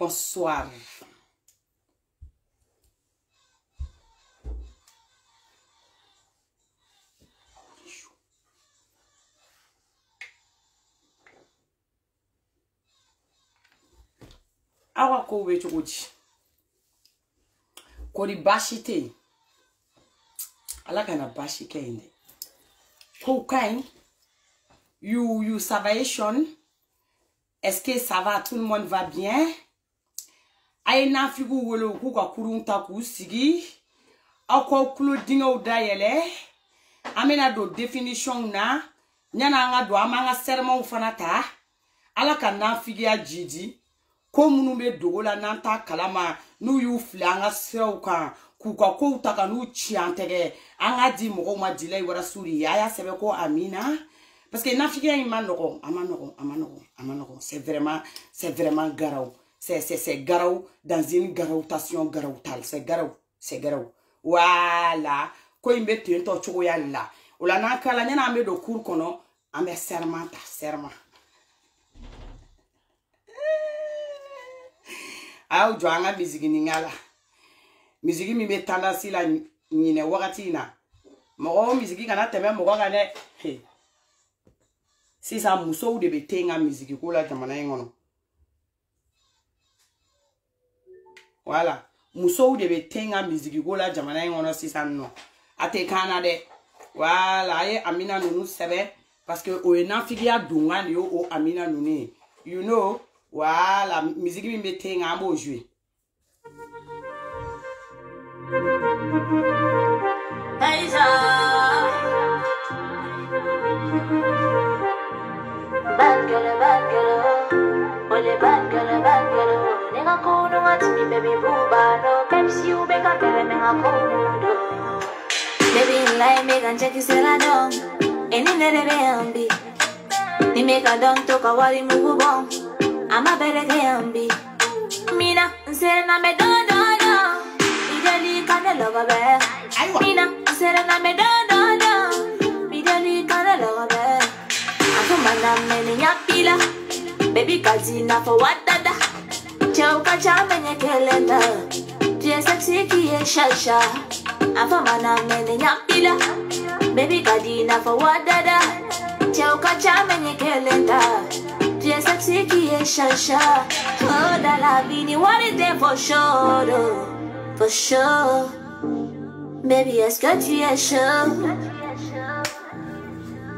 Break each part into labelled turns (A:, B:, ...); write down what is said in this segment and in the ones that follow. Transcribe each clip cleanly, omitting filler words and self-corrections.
A: Bonsoir. Awa ko be chogoji. Ko di bashite. Ala kana bashike inde. Ko kain you salvation. Est-ce que ça va, tout le monde va bien? Aina figu wolo ku ka kurunta ku sigi. Ako klodinga udayele. Amena do definition na. Nyana nga do amanga sermon fanata. Ala kana figia jidi. Ko munu be dogola nanta kalama nu yu flanga sewka ku ka ko utaka nu chiantege. Anga di mo ma dilay wara suri yaya sebe ko amina. Parce que n'africain il amanogo, c'est vraiment garou. C'est garou dans une garoutation garoutal, c'est garou. Voilà. Ko imbe tento choko yalla. Ola na kala nyana ambe do cour kono, ambe serment. Aw joanga mizigi ningala. Mizigi mi be tendance la nyine wakati na. Mo mizigi kana teme mo kana he. Si ça muso de betenga musique ko la jamana ngono. Voilà, muso de betenga musique ko la jamana ngono si ça non. Ate kana de. Voilà, ye amina nunu sebe parce que o ena figia dunga ni o amina nuni. You know, voilà, musique mi betenga amo jouer.
B: Bad girl, only bad girl. Nigga cool, no want me, baby, booba, no. Pepsi, you make a girl, nigga cool. Baby, like me, can check his head down. Any little baby, ni make a don't talk a worry, move on. I'm a better baby. Mina, say, na me don't. Me really can't love a bear. Mina, say, na me don't. Me really can't love a bear. Many yapila, baby kazina for what dada. Chauka chamene kelenda, tia sexy kiye shasha. Afa mana many yapila, baby kadina for what dada. Chauka chamene kelenda, tia sexy kiye shasha. Oh da la vini, what is there for sure, for sure. Baby est-ce que tu es chaud?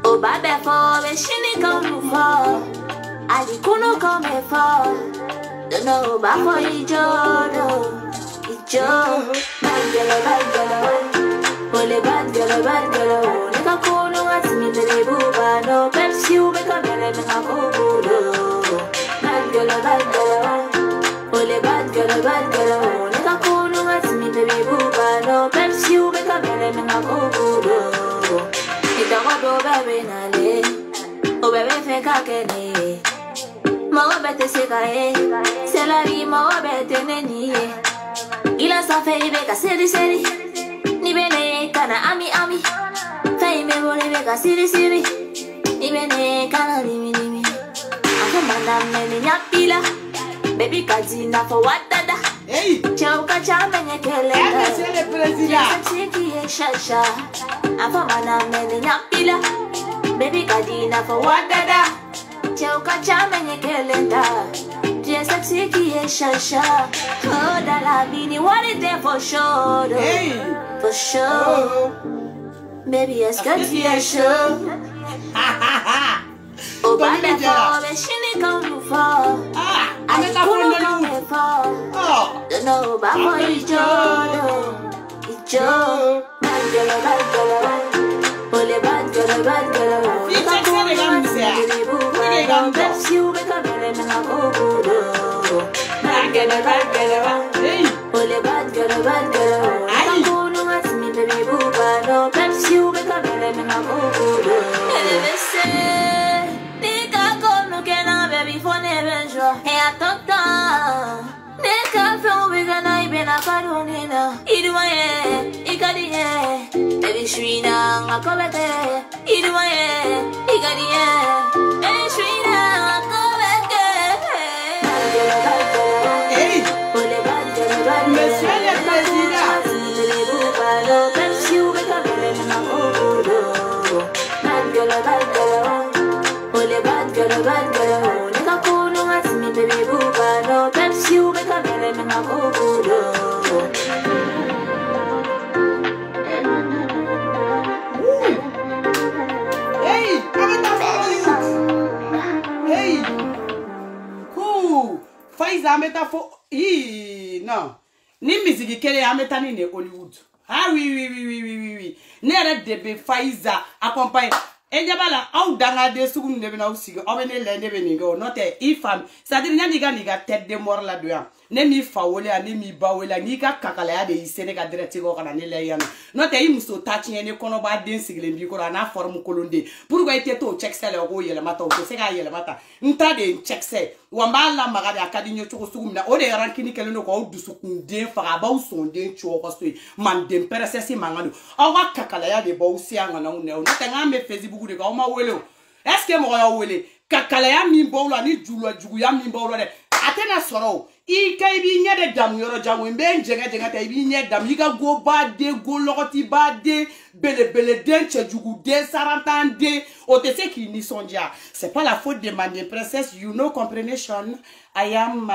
B: Oh baby for me shini come for Ali kuno come for Don't know about for Ijo Bad girl Only bad girl Nika kuno at me bele buba No Pepsi you make a bele menga kukudo Bad girl Only bad girl Nika kuno at me bele buba No Pepsi you make a bele menga kukudo Itago baby nale, o baby fe kakene. Mo bete se kae, se la vi mo bete neni. Ila sa fe ibe ka seri, ni bene kana ami. Fe me bole be ka seri, ni bene kana limi. Ako mana me nyapila, baby kazina for what dada.
A: Hey,
B: chauka chamenye kelenda.
A: Monsieur le Président.
B: Sexy shasha. Afa mana mene nyapila, baby kadina for what dada. Chauka chamenye kelenda, tia sexy shasha. Oh da la vini, what is there for sure?
A: Hey,
B: for sure. Baby est-ce que tu es chaud? Oh baby for me shini come for. I couldn't come for. Don't know about for Ijo. Bad girl, only bad girl. You can call me bad bless you make a better than a good. Bad girl, only bad girl. I can call no at me baby boo, but no bless you make a better than a good. And they say, Nika come no can have baby for never sure. Hey, I talk down. Neka from we gonna be na karunina. Iduaye, ikadiye. Baby Shrina, akobete. Iduaye, ikadiye. Baby Shrina, akobete.
A: Faiza métaphore. Non. Ni musique kele ameta ni ne Hollywood. Ah oui. Nere debe Faiza accompagne. Enjabala au danga de sugun ne bena usigo. Obene le ne benigo. Note ifam. C'est-à-dire niga tête de mort là dedans. Ne mi fawole ani mi bawela ni ka kakala ya de isene ka direct ko kana ne le yana. Note i muso tachi ne kono ba den sigile bi ko na forme kolonde. Pourquoi ite to check sele ko yele mata o se ka yele mata. Nta de check se. Wamba la magade akadi nyo choko sugum na o de rankini kele no ko dusu kunde faga ba usonde choko so man dem peresesi mangado. Awa kakala ya de ba usi anga na une. Note ngame Facebook de ko ma wele. Est-ce que mo ya wele? Kakala ya mi bawla ni julo jugu ya mi bawla de. Atena soro. I ka ibi nye de dam yoro jango mbe jenga ta ibi nye dam yiga go ba de go lokoti ba de bele den chejugu de sarantan de o te se ki ni sondia. C'est pas la faute de ma princesse, you know comprehension. I am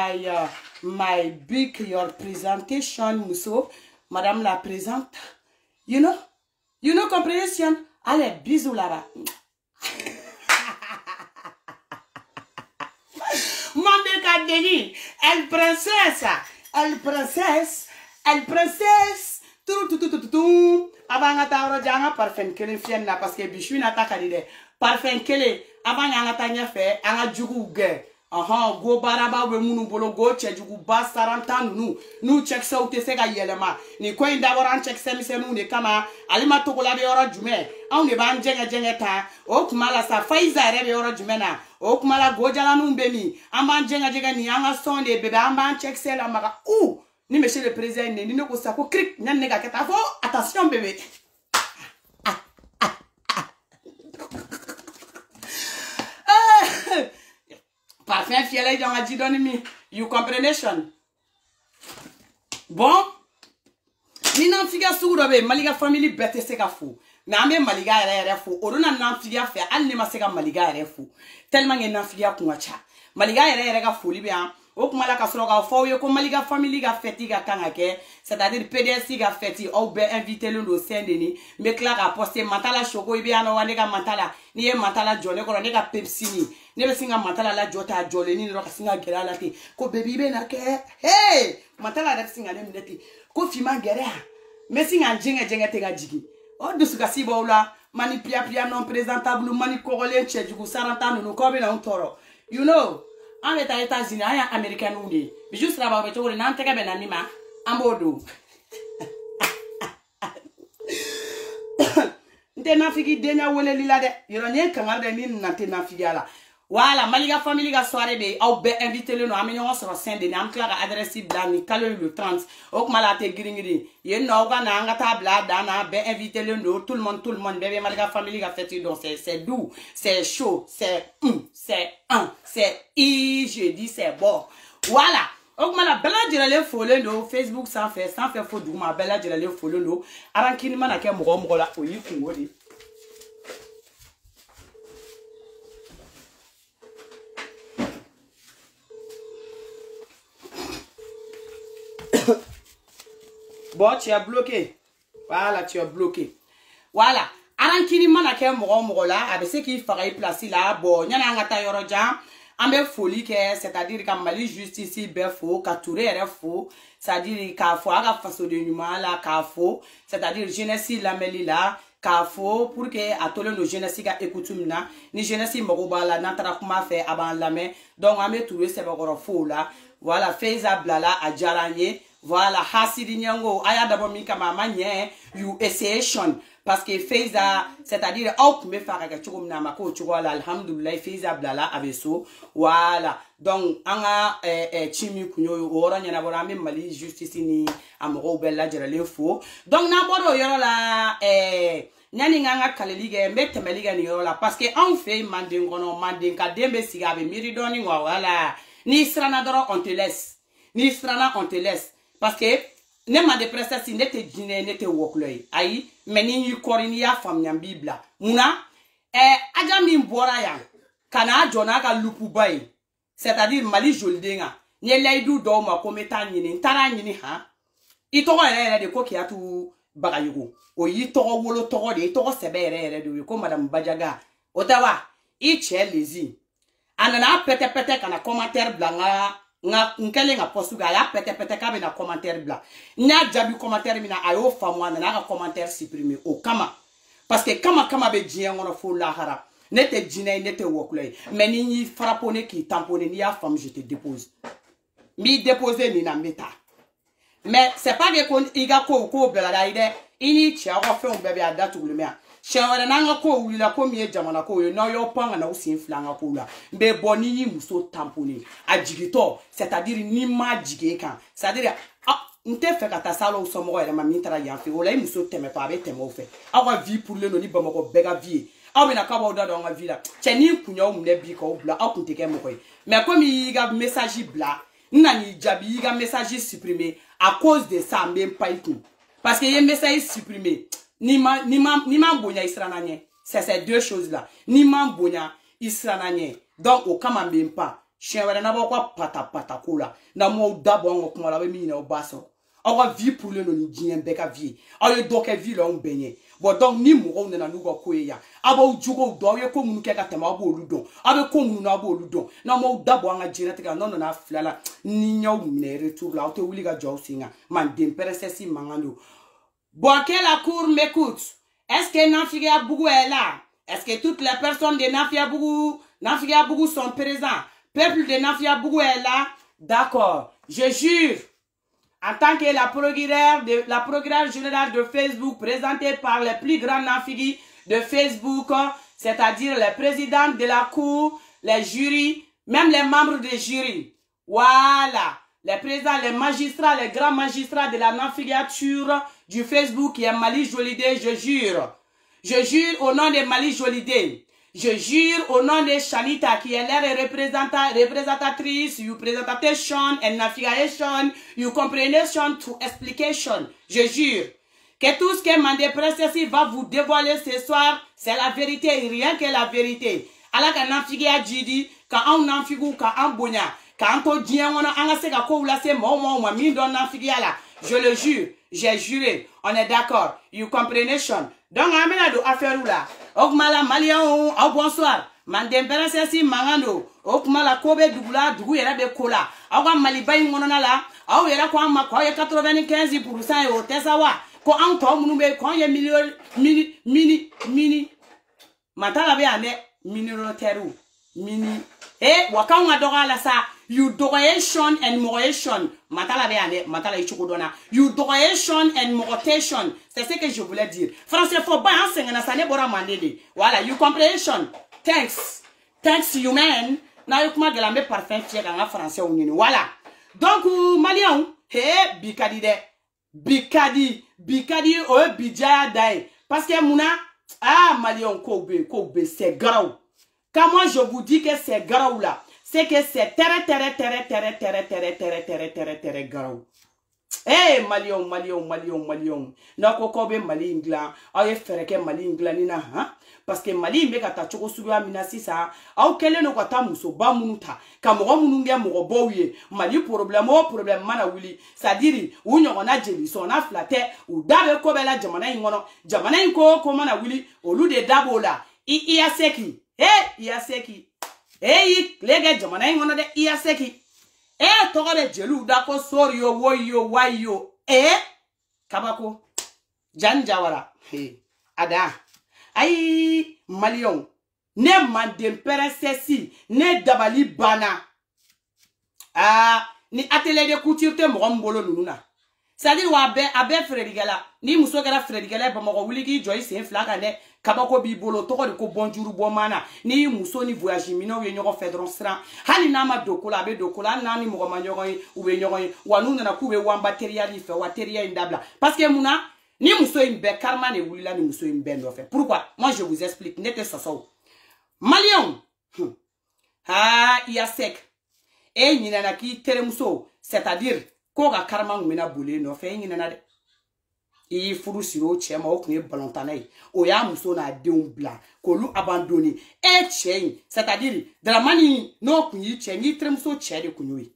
A: my big your presentation muso madame la présente. You know comprehension. Allez bisous là-bas. Mambe kadeni, elle princesse, tout, avant ta janga parfum kele fienne na parce que bichu na ta kadide, parfum kele avant nga ta nya fe, anga jugu ge, go baraba we munu bolo go che jugu ba sarantan nu check sa ute se ga yelema, ni ko inda waran check se mi se nu ne kama, alima to kola be ora jume, on ne ban jenga ta, o kumala sa Faiza re be ora jume na. O kumala gojala numbemi amban jenga ni anga sonde bebe amban check sel amaga ou ni monsieur le président ni ne ko sako krik nyan nega keta fo attention bébé parfum fiele janga jidoni mi you comprehension bon ni nan figa suguro be maliga family bete se ka fo na me maliga ere fo oruna nan figa fe al ne maseka maliga ere fo tellement que nan figa kunwacha maliga ere ga foli be an o kuma la ka soro ga fo ye ko maliga family ga feti ga kanga ke c'est-à-dire PDS ga feti au be inviter le do sendeni me kla ga poster matala shoko ibe an wande ga matala ni e matala jole ko ne ga Pepsi ni ne be singa matala la jota jole ni ro ka singa gera la ti ko baby be na ke hey matala da singa ne mineti ko fima gera me singa jenga te ga jigi o dusu ka sibo la mani pia non présentable mani congolais che du sarantano no ko be na toro you know en États-Unis aya américain undi juste là ba to na nteka be na nima ambodo nte na figi denya wole lila de yoro nye kangar de ni na te na figi ala voilà maliga family ga soirée be au be inviter le no amenyo sur Saint-Denis am kla ga adresse bla ni kalo le 30 ok mala te giringiri ye no ga na ngata bla dana be inviter le no tout le monde bébé maliga family ga fête donc c'est doux c'est chaud c'est je dis c'est bon voilà ok mala bela jirale follow no Facebook sans faire faux douma bela jirale follow no arankini mana ke mo la oyi kungodi bon tu as bloqué voilà tu as bloqué voilà arankini mana ke mo la abese ki faray place là bon nyana ngata yoro jam ambe folie ke c'est-à-dire ka mali justice be fo ka touré re fo c'est-à-dire ka fo aga faso de nyuma la ka fo c'est-à-dire jeunesse la meli la ka fo pour que atole no jeunesse ga écoutumna ni jeunesse mo bala na tara kuma fe aban lame donc ambe touré se ba fo la voilà Faiza blala a jaranye voilà hasidi nyango aya dabo mi kama manye you essayation parce que Faiza c'est-à-dire au me faire ga chugum na mako chugwala alhamdulillah Faiza blala abeso voilà donc anga chimi kunyo ora nyana bora mi mali justice ni amoro bella jerale fo donc na bodo yoro la nyani nganga kalelige mbete meliga ni yoro la parce que en fait mandingono mandinka dembe sigabe miridoni ngwa voilà ni strana doro on te laisse ni strana on te laisse parce que ne ma de princesse n'était dîner n'était wokloy ayi meni yi korini ya famnya bibla muna aja mi mbora ya kana jona ka lupu bay c'est-à-dire mali joldenga ne laidu do ma kometa nyini ntara nyini ha ito ko ere de ko kiatu bagayugo o yi to wolo to de to sebe ere de ko madame Bajaga otawa i chelezi anana pete kana commentaire blanga nkele nga postu ga ya pete ka be na commentaire bla nya jabi commentaire mina ayo famwa na ka commentaire supprimer o kama parce que kama be djien ngono fo la hara nete djina nete wokulay mais ni frapponé qui tamponné ni ya femme je te dépose mi déposer ni na meta mais c'est pas que kon iga ko bla la ide ini chia ko fe on bebe adatu le mea shawara nanga ko wulila ko mi jamana ko yo no yo panga na usin flanga ko la mbe boni yi muso tamponné ajigito c'est-à-dire ni ma jige kan c'est-à-dire nte fe kata salo so mo ma mintara ya fe wala muso teme pa be teme o fe awa vie pour le no ni bamako bega vie aw na ka ba oda do nga vie la che ni kunya o mne bi ko bla akunte ke mo ko mais comme il ga message bla nani jabi ga message supprimé à cause de ça même pas tout parce que y a message supprimé ni ma bonya isrananye c'est ces deux choses là ni ma bonya isrananye donc au kama même pas chien wala na ba kwa pata kola na mo dabo ngo kuma la mi na obaso awa vie pour le no ni dien beka vie ayo doke vie lo benye bon donc ni mo na nu go ko ya aba jugo do ye ko munu ke ka tema aba oludon abe ko munu na aba oludon na mo dabo anga genetika no na flala ni nyaw mne retour la o te wuli ga jaw singa man dem peresesi mangando. Bon, que la cour m'écoute. Est-ce que Nafia Bougou est là? Est-ce que toutes les personnes de Nafia Bougou sont présents? Peuple de Nafia Bougou est là? D'accord. Je jure, en tant que la procureur générale de Facebook, présentée par les plus grands Nafigi de Facebook, c'est-à-dire les présidents de la cour, les jurys, même les membres des jurys. Voilà. Les présidents, les magistrats, les grands magistrats de la non-filiature du Facebook qui est Mali Jolidé, je jure. Je jure au nom de Mali Jolidé. Je jure au nom de Shanita qui est leur représentatrice, you presentation and navigation, you comprehension to explication. Je jure que tout ce que Mandé Presse va vous dévoiler ce soir, c'est la vérité et rien que la vérité. Alors que Nafigia Jidi, quand on Nafigou, quand on Bonya, quand on dit on a assez à quoi là c'est moi mi don Nafigia là. Je le jure, j'ai juré, on est d'accord. You comprehension. Donc amena do affaire là. Okmala Malian, au bonsoir. Mandem Presse mangando. Okmala Kobe Dugula, Dugu yera be kola. Awa Malibay monona là. Awa yera kwa ma kwa 95% au Tesawa. Ko an to munu be ko ye mini matala be ane minoritaire mini waka nga doga la sa you doration and moderation matala be ane matala ichukodona you doration and moderation c'est ce que je voulais dire français faut pas enseigner na sa ne bora mandede voilà you comprehension thanks you man na yukuma de la me parfum fier en français ou nini voilà donc malien bikadi o bijaya dai parce que muna malien kobe c'est grave. Quand moi je vous dis que c'est grave là, c'est que c'est très grave. Malien. Nako kobe Mali ingla, aye fereke Mali ingla nina parce que Mali mbeka ta choko suga minasi sa, au kele no kwata muso ba munuta, kamoro mununge mo boye, Mali problème mana wuli, c'est-à-dire unyo na jeli so na flatte ou dabe kobe la jamana ingono, jamana inko ko mana wuli, olu de dabola, iaseki. Iaseki. Lege jamana ingono de iaseki. Togabe jelu dako sorio woyo wayo. Kabako. Janjawara. Ada. Aïe, Malion. Ne Mandem Presse ne dabali bana. Ni atelier de couture te mbolo nuna. C'est-à-dire abe Freddigala. Ni musogara Freddigala ba moko wuligi Joyce Flaka ne kabako bi bolo toko de ko bonjour bomana. Ni muso ni voyage mino we nyoko fedron sran. Hali na ma dokola be dokola na ni moko manyogo we nyoko wanu na kube wa material ife wa teria indabla. Parce que muna ni muso imbe karma ne wulila ni muso imbe no fait. Pourquoi? Moi je vous explique nete soso. Malion. Iya sek. Nyina na ki tere muso, c'est-à-dire ko ga karma ngmena bole no fait nyina na de. I furu siro chema o kunye balontanay. O ya muso na deun bla. Ko lu abandonné. Chen, c'est-à-dire de la mani no kunyi chen ni tere muso che de kunyi.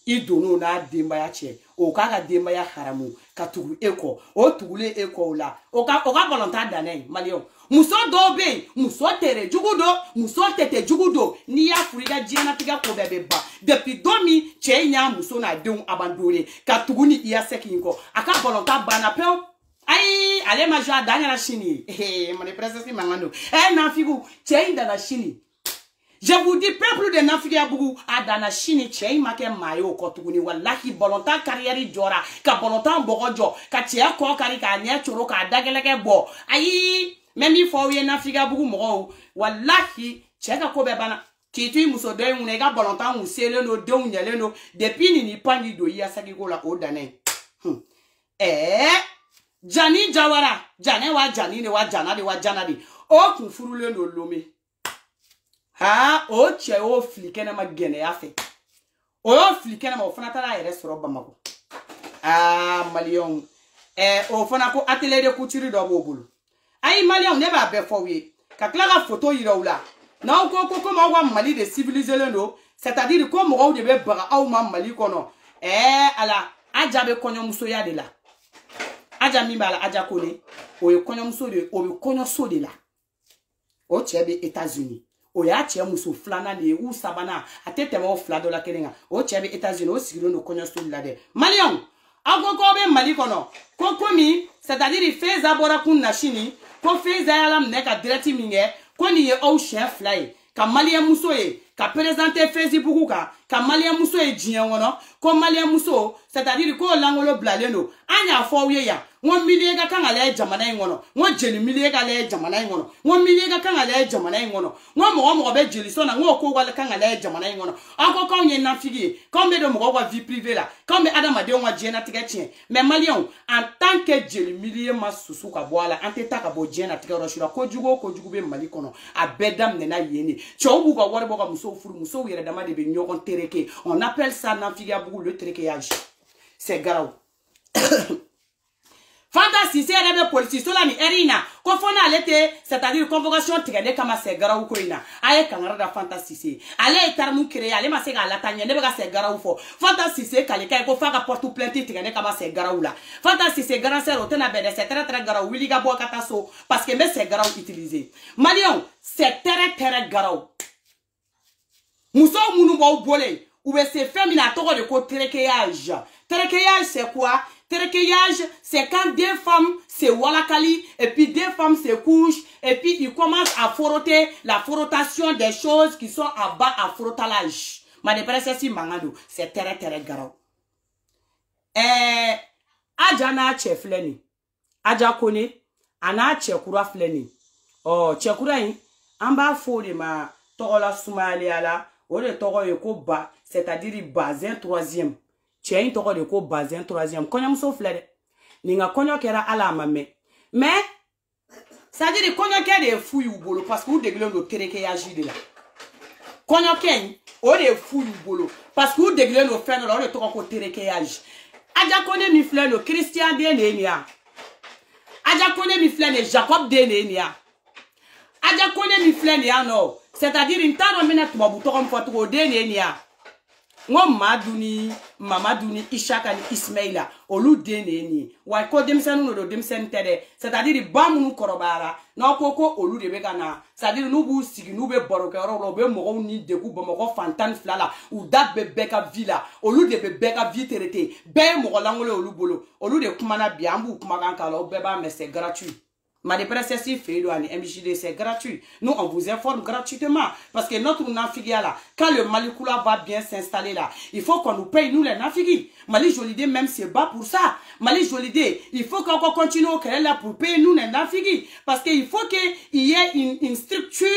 A: I dono na demba ya che. O ka demba ya haramu ka tugu eko. O tugule eko la. O ka balontan danay Malion. Muso dobe, muso tere jugudo, muso tete jugudo. Ni ya furiga jiana tiga ko bebe ba. depuis domi che nya muso na deun abandonné ka tuguni iya sekinko aka bolonta bana pe ai ale ma joa danya la chini mon princesse mangano na figu che inda na chini. Je vous dis, peuple de Nafigia Bougou, à Dana Chini, Tchei Make Mayo, Kotuguni, Wallahi, Bolonta, Carrière Jora, Ka Bolonta, Borojo, Ka Tia Kokari, Ka Nya Choro, Ka Dageleke Bo. Aïe, même il faut y Nafigia Bougou Moro, Wallahi, Tcheka Kobebana, Kitu Musode, Unega Bolonta, Musele, no, Don Yeleno, depuis ni Pani do Yasakigo la Odane. Jani Jawara, Jane wa Janine wa Janadi wa Janadi, O Kufurule no Lome. Ha o che o flikena ma gene ya fe o flikena ma o fana tara ere soro bamako malion o fana ko atelier de couture do bobulu ai malion ne ba be fo wi ka klara photo yirawla na ko ma wa mali de civiliser le no c'est-à-dire ko mo de be bara aw ma mali kono ala aja be konyo muso ya de la aja mi bala aja kole o e konyo muso de o be konyo so de la o che be États-Unis o ya che muso flana de u sabana atete mo flado la kelenga o che be États-Unis o sigiro no konyo so la de malion agogo be mali kono kokomi c'est-à-dire fait zabora kun na chini ko fait zayalam ne ka direct minge ko ni o chef fly ka malien muso e ka présenter Facebook ka malien muso e jian wono ko malien muso c'est-à-dire ko langolo blaleno anya fo wiye ya won milie ga kan ale jamana ngono won jeli milie ga ale jamana ngono won milie ga kan ale jamana ngono won mo be jeli so na won ko wala kan ale jamana ngono ako ko nye na figi ko me do mo wa vie privée là ko me adama de won jena tika tien mais malien en tant que jeli milie ma susu ka boala anteta ka bo jena tika roshura ko jugo be mali kono abedam ne na yeni chobu ko wore bo ka muso furu muso yere dama de be nyogon tereke on appelle ça na figi abu le terekeyage c'est grave. Fantasy c'est la police sola ni erina ko fona alete c'est-à-dire convocation tigade kama se garaw ko ina aye kangara da fantasy c'est ale tarmu créer ale ma se ga latanya ne ba se garaw fo fantasy c'est kale kay ko faga porte plainte tigade kama se garaw la fantasy c'est grand sœur otena bede c'est très garaw wili ga bo kata so parce que me se garaw utiliser malion c'est très garaw muso munu bo bolé ou be se féminin to de ko terekeyage c'est quoi? Terekeyage, c'est quand deux femmes se walakali et puis deux femmes se couchent et puis ils commencent à frotter la frottation des choses qui sont en bas à frottalage. Ma dépresse si mangado, c'est très garau. Aja na che fleni. Aja kone, ana che kura fleni. Oh, che kura yin, amba fode ma tola sumali ala, o de toko yoko ba, c'est-à-dire bazin troisième. Tien toko de ko bazin troisième. Konya mso flede. Ninga konya kera ala mame. Mais, ça dit de konya kera de fouille ou bolo parce que vous déglez nos terekeyage de là. Konya ken, o de fouille ou bolo parce que vous déglez nos frères là, on de toko terekeyage. Aja kone mi flè no Christian de nenia. Aja kone mi flè ne Jacob de nenia. Aja kone mi flè ne no. C'est-à-dire une taro mena to babuto comme foto de nenia. Ngom maduni mamaduni Ishaka ni Ismaila olu deneni wa ko demsenu no do demsen tede c'est-à-dire bamunu korobara na koko olu de be kana c'est-à-dire nu bu sigi nu be boroke ro be mo ni deku bo mo fantan flala ou dat be beka villa olu de be beka viterete be mo langole olu bolo olu de kumana biambu kuma kan kala be ba mais c'est gratuit. Ma dépresse si fait MJD c'est gratuit. Nous on vous informe gratuitement parce que notre nafigia là, quand le Malikoula va bien s'installer là, il faut qu'on nous paye nous les nafigis. Mali Jolidé même c'est bas pour ça. Mali Jolidé, il faut qu'on continue au créer là pour payer nous les nafigis parce qu'il faut qu'il y ait une structure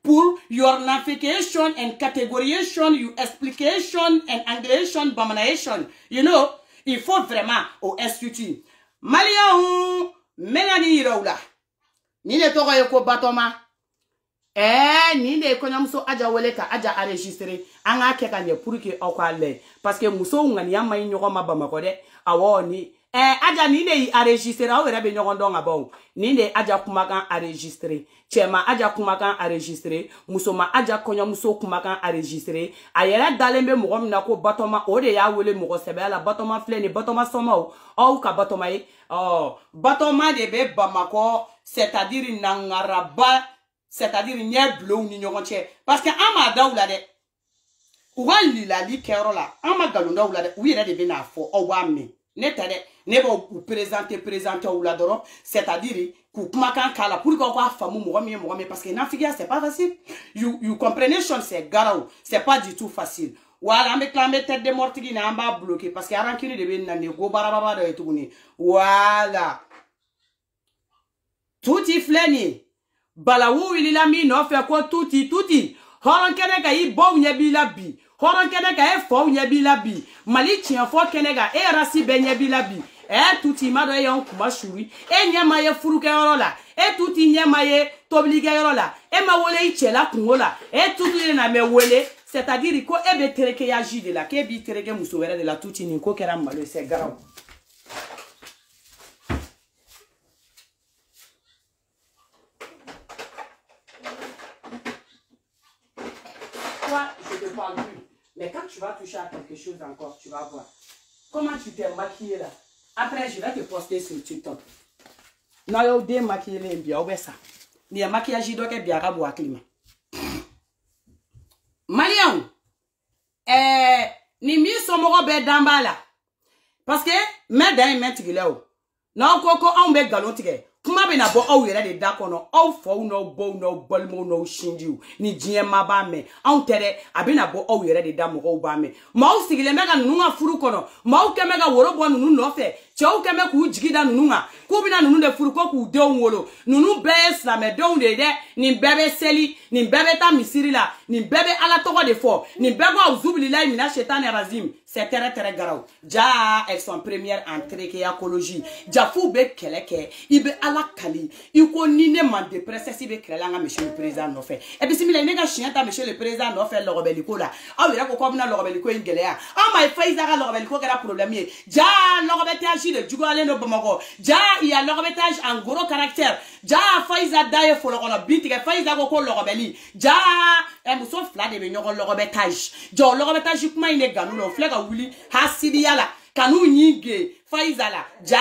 A: pour your navigation and categorization, your explication and angulation, bamanation. You know, il faut vraiment au institut. Malia Mélanie Raoula. Ni le toko yoko batoma. Ni le konyamuso aja weleka aja enregistré. Anga keka nye pour que okale. Parce que muso ngani yama nyoko mabamako de. Awo ni. Aja ni le enregistré. Awo rebe nyoko ndonga bon. Ni le aja kumakan enregistré. Chema aja kumakan enregistré. Musoma aja konyamuso kumakan enregistré. Ayera dalembe mugom nako batoma. Ode ya wele mugo sebe ala batoma fleni batoma somo. Ou ka batoma yi. Oh, batoma de be Bamako, c'est-à-dire nangaraba, c'est-à-dire nye blou ni nyogonche. Parce que amada ou la de. Wali la li kerola. Ama galunda oula de. Oui, de bena fo. O wame. Netade. Neba ou présenter oula doro. C'est-à-dire, koukmakan kala. Pour qu'on voit famou mourami. Parce que nafigia, c'est pas facile. You comprehension, c'est garou. C'est pas du tout facile. Voilà, me clamé tête de mortigui n'a pas bloqué. Parce qu'il y a un kilo de benane. Go barababa de tourner. Voilà. Touti fleni. Balaou il a mis no fait quoi touti. Horon kenega i bon nyebila bi. Horon kenega e fo nyebila bi. Mali tien fo kenega e rasi be nyebila bi. Touti ma do yon kuma shuri. Nyama ye furuke yorola. Touti nyama ye tobliga yorola. Ma wole i chela kungola. Touti na me wole. C'est-à-dire ko ebe tereke ya jide la. Ke bi tereke musowere de la touti ni ko kera malo c'est grave. Je te parle plus. Mais quand tu vas toucher à quelque chose encore, tu vas voir. Comment tu t'es maquillé là. Après, je vais te poster sur TikTok. Non, il y a des maquillés bien. Où est ça? Il y a maquillage qui est bien à climat. Malion. Ni mi somoro be damba là. Parce que, mais dans mes tigileo. Non, koko, on be galon tigé. Kuma be na bo o yere de da kono o fo no bo no bolmo no shinju ni jie maba me on tere abina bo o yere de da mo o ba me ma o sigile mega nunga furu kono ma o kemega woro bo nunu no fe che o keme ku jigida nunga ku bina nunu de furu ko ku de onwolo nunu be sla me don de ni bebe seli ni bebe ta misiri la ni bebe ala togo de fo ni bego uzubli la mina shetane razim c'est très garau ja avec son première entrée qui écologie ja fu be keleke ibe ala kali iko ni ne man de princesse ibe kelela nga monsieur le président no fait et puis simila nega chienta monsieur le président no fait lorobeliko la aw ira ko komna lorobeliko ingelea ah my face ara lorobeliko kera problème ja lorobetage de jugo ale no bomoko ja il y a lorobetage en gros caractère ja faiza daye fo lorono bitige faiza ko lorobeli ja e muso fla de be nyoko lorobetage jo lorobetage kuma ine ganu no flega wuli hasidi yala kanu nyige faizala ja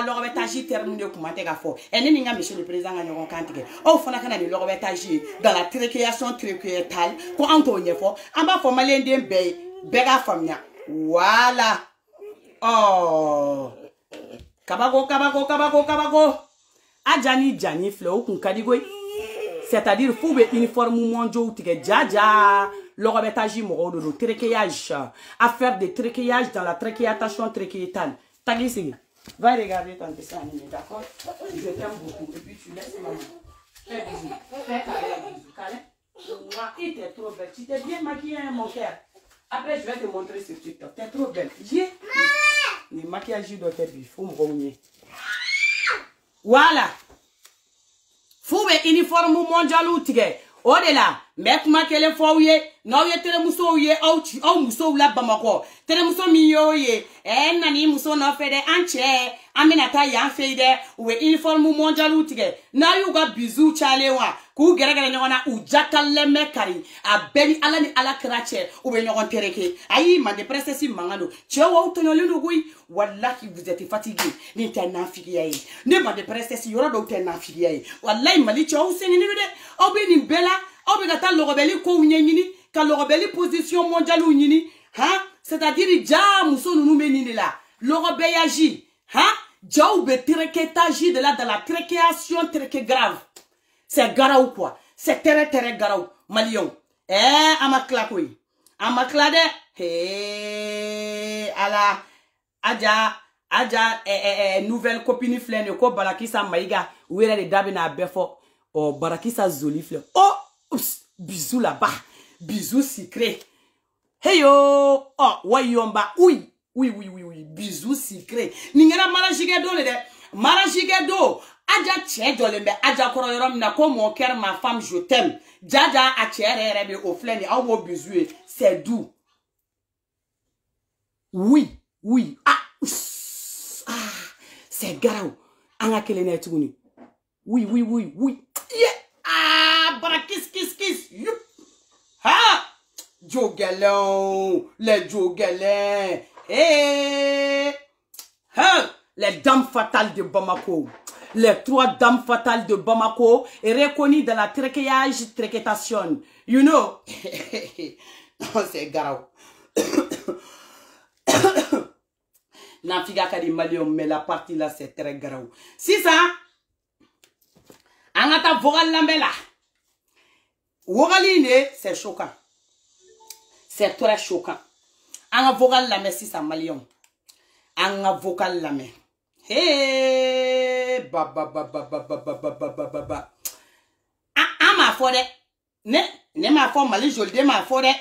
A: lorobetage terminé commenter ga fo ene ninga monsieur le président nga nyoko kantike o fona kana ni lorobetage dans la création trichétale ko anto nyefo amba fo malende bega famnya voilà oh kabako ajani jani fle o kun kadigoy c'est-à-dire foube uniforme mondiaux tige jaja lorobetage mo do trichéage à faire des trichéages dans la trachéation trachétale tagisi va regarder ton dessin animé d'accord je t'aime beaucoup et puis tu laisses maman fais bisous fais bisous moi il t'es trop belle tu t'es bien maquillée mon cœur après je vais te montrer sur TikTok t'es trop belle j'ai ni maquillage doit être il faut me rogner voilà foube uniforme mondial ou tige odela mek makele fouye no ye tere muso ye au muso la bamako tere muso miyo ye nani muso no fede anche aminata ya fede we uniforme mondial ou tige na yuga bizu chalewa ku geragara nyona ujakale mekari abeni ala ni ala krache ou be nyon tereke ayi man de princesse mangano chewa utonolendo gui wallahi vous êtes fatigué ni tena figiye ne man de princesse yoro do tena figiye wallahi mali chewa useni ni de obeni bela obligata lorobeli ko unyini ka lorobeli position mondiale unyini hein c'est-à-dire ja muso nunu menini la lorobeyaji hein ja ou be trachétage de la dans la trachéation très grave c'est garau quoi c'est très garau malion amakla de ala aja nouvelle copine flene ko barakisa maiga wera de dabina befo o barakisa zoli fleur oh bisous là-bas bisous secret hey yo oh wayomba oui bisous secret ningera marajige do le de marajige do aja che dolembe aja koro yorom na ko mon cœur ma femme je t'aime jaja a chere rebe au fleni a wo bisous c'est doux oui c'est garou anga kelene tuguni oui yeah barakis youp ha jogalon les jogalins les dames fatales de Bamako. Les 3 dames fatales de Bamako est reconnues dans la trachéation. You know, C'est grave. Nafiga kadi Malion, mais la partie là c'est très grave. Si ça, Angata vogal lambela. Vogaline, c'est choquant. C'est très choquant. Anga vogal lame si ça Malion. Anga vocal lame. Hey, ba. Ma fode. Ne ma fo Mali jolde ma fode.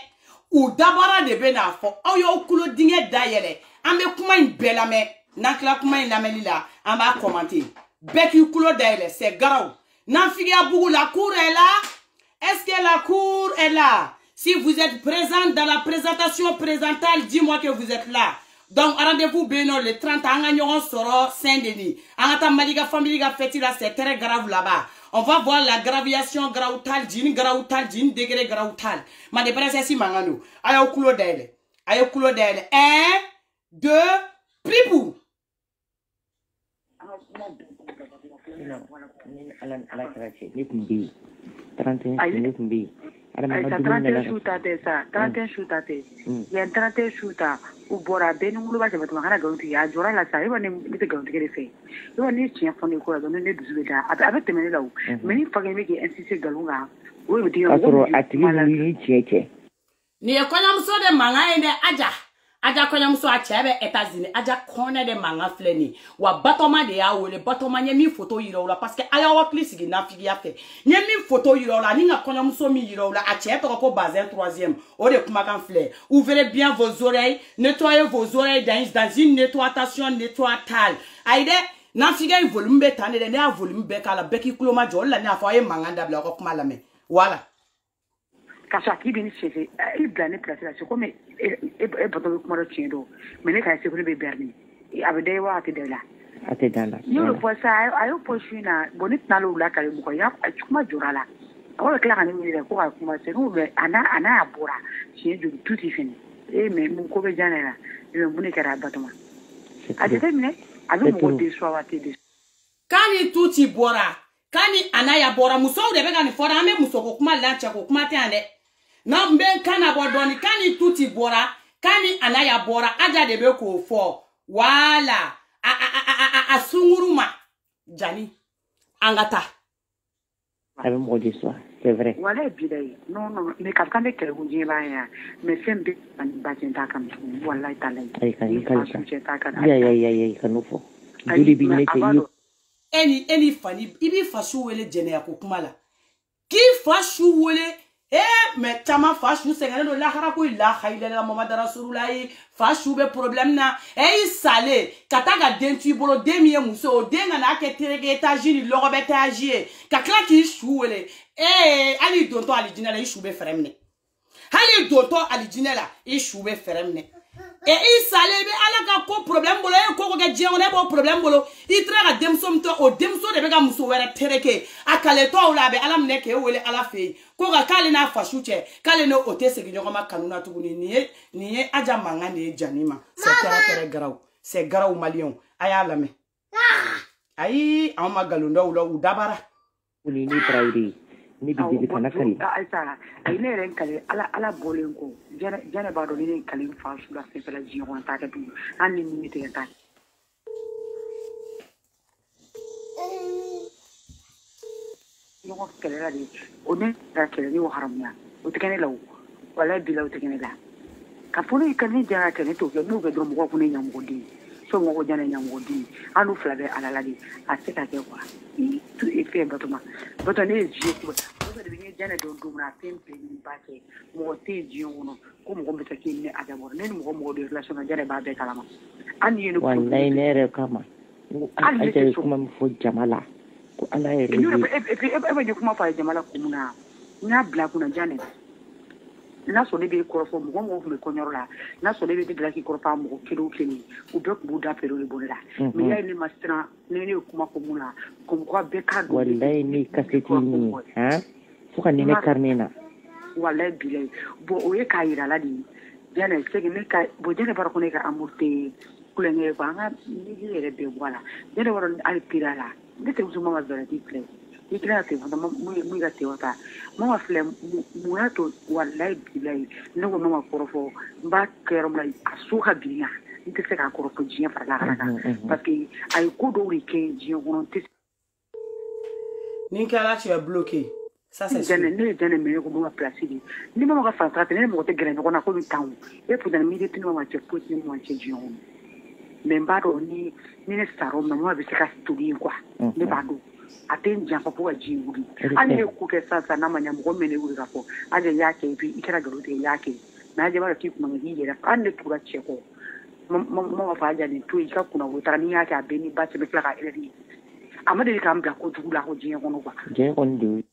A: Ou dabara de be na fo. O yo kulo dinge dayele. Ambe kuma in belame. Nakla kuma in lameli la. Amba commenter. Beki kulo dayele. C'est grave. Nafiga bougou, la cour est là. Est-ce que la cour est là? Si vous êtes présent dans la présentation présentale, dis-moi que vous êtes là. Donc, rendez-vous Beno le 30 ans, sera Saint-Denis. Angata Maliga famille fête là, c'est très grave là-bas. On va voir la graviation grautal, din, degré grautal. Ma dépresse si mangano. Ayo kulo dele. 1, 2, pripou. Aja konya muso a chebe États-Unis aja kone de manga fleni wa batoma de ya wole batoma nye mi photo yiro la parce que aya wa klisi gi na figi ya fe nye mi photo yiro la ninga konya muso mi yiro la a chebe ko bazin 3e o de kuma kan fleur ouvrez bien vos oreilles nettoyez vos oreilles dans une nettoyation nettoyatale aide na figi e volume be tane de na volume be kala beki kuloma jol la na fa e manga ndabla ko kuma la me voilà.
C: Kachaki bini cheve, il blâne placé là, c'est comme et bateau comme le chien d'eau. Mais les cas c'est pour les bernis. Et avec des wa ate de là.
D: Ate dans là.
C: Yo le poisson, ayo poisson na bonit na lo la kale mo ya, chuma jora là. On le clair ani le ko kuma c'est nous ana abora. Chien de tout est fini. Et mais mon ko be jana là, le boni kara batoma. A déterminé, avec mon déçoit wa te déçoit.
A: Kani tout y bora. Kani anaya bora muso de be gani fora ame muso ko kuma lancha ko kuma tande. Na mben kana bodoni kani tuti bora kani anaya bora aja de be ko fo wala a sunguruma jani angata
D: avec mon histoire c'est vrai
C: wala bidai non mais quand me kere gunje ba ya mais sembe ba jenta kam wala talai
D: ay kan ya kanufo duli bi ne ke yo
A: eni fani ibi fashu wele jene ya ko kuma la ki fashu wele mais tama fashu sengane do la khara ko illa khayla la mama rasulullah fashu be problème na salé kataga dentu bolo demie muso o denga na ke terege etajini logo be tajie kakla ki shuwele ali donto ali jinala ishube feremne ali donto ali jinala ishube feremne salé be ala ka ko problème bolo ko ga jeng ne bo problème bolo traga demsom to o demso de be ga muso were tereke akale to la be alam ne ke wele ala fe ko ga kale na fashu che kale no ote segi nyoma kanuna tuguni ni aja manga ne janima c'est garau malion aya lame ai ama galundo ulo dabara
D: uni ni traudi ni bi kana kali
C: aisa ai ne ren kale ala bolen ko jana ba do ni kale fashu la fe la jion ta ka du anni ni te ta يوم كلا لي ودن كلا لي وحرمنا وتكني لو ولا بلا وتكني لا كفوني كني جانا كني تو نو بدر مو كوني نيام غودي سو مو جانا نيام غودي انو فلابي على لادي اسكا كوا تو ايفي باتوما باتوني جي تو بده بيني جانا دون دومنا تيم بين باكي مو تي جيونو كوم كوم بتكيني ادابور نين مو دي ريلاسيون جانا بابي كلام ان ينو
D: والله نير كما انت كما مفو جمالا ala e
C: e kuma fa jamala kumuna na bla kuna jane na so le be ko fo mo mo me ko nyoro la na so le be bla ki ko fa mo kilo kini u be ku da pero le bonela mi ya ni mastra ne kuma kumuna ko ko be ka do
D: wallahi ni kaseti ni ha fuka ni me karnena
C: wallahi bilay bo o e kayira la di jane se ke ne ka bo jane par ko ne ka amurte kulenge ba nga ni yere be wala jane waro al pirala Dite uso mama zora di play. I kira te wanda mu ga te wata mama fle mu ya to wallahi billahi no go mama korofo ba kero mai asuha binya inte se ka korofo jiya fara la parce que ay ko do ri ke jiya wono te
A: ni kala tu es bloqué ça c'est sûr
C: ne me ko ma place ni mama ga fa trate ne mo te gere ko na ko mi taw e pour dans midi tu no ma te pour ni mo te jiya mais ba do ni ne saro mama be se ka studi quoi ne ba do aten jampa po aji wuri ani ku ke sasa na manya mo mene wuri rapo aje yake bi ikira garo de yake na je ba ki kuma ngi yera anne tura cheko mo fa aja ni tu ika kuna wutara ni yake abeni ba se bekla ka eri amade ka mbla ko tugula ko je kono kwa
D: je on do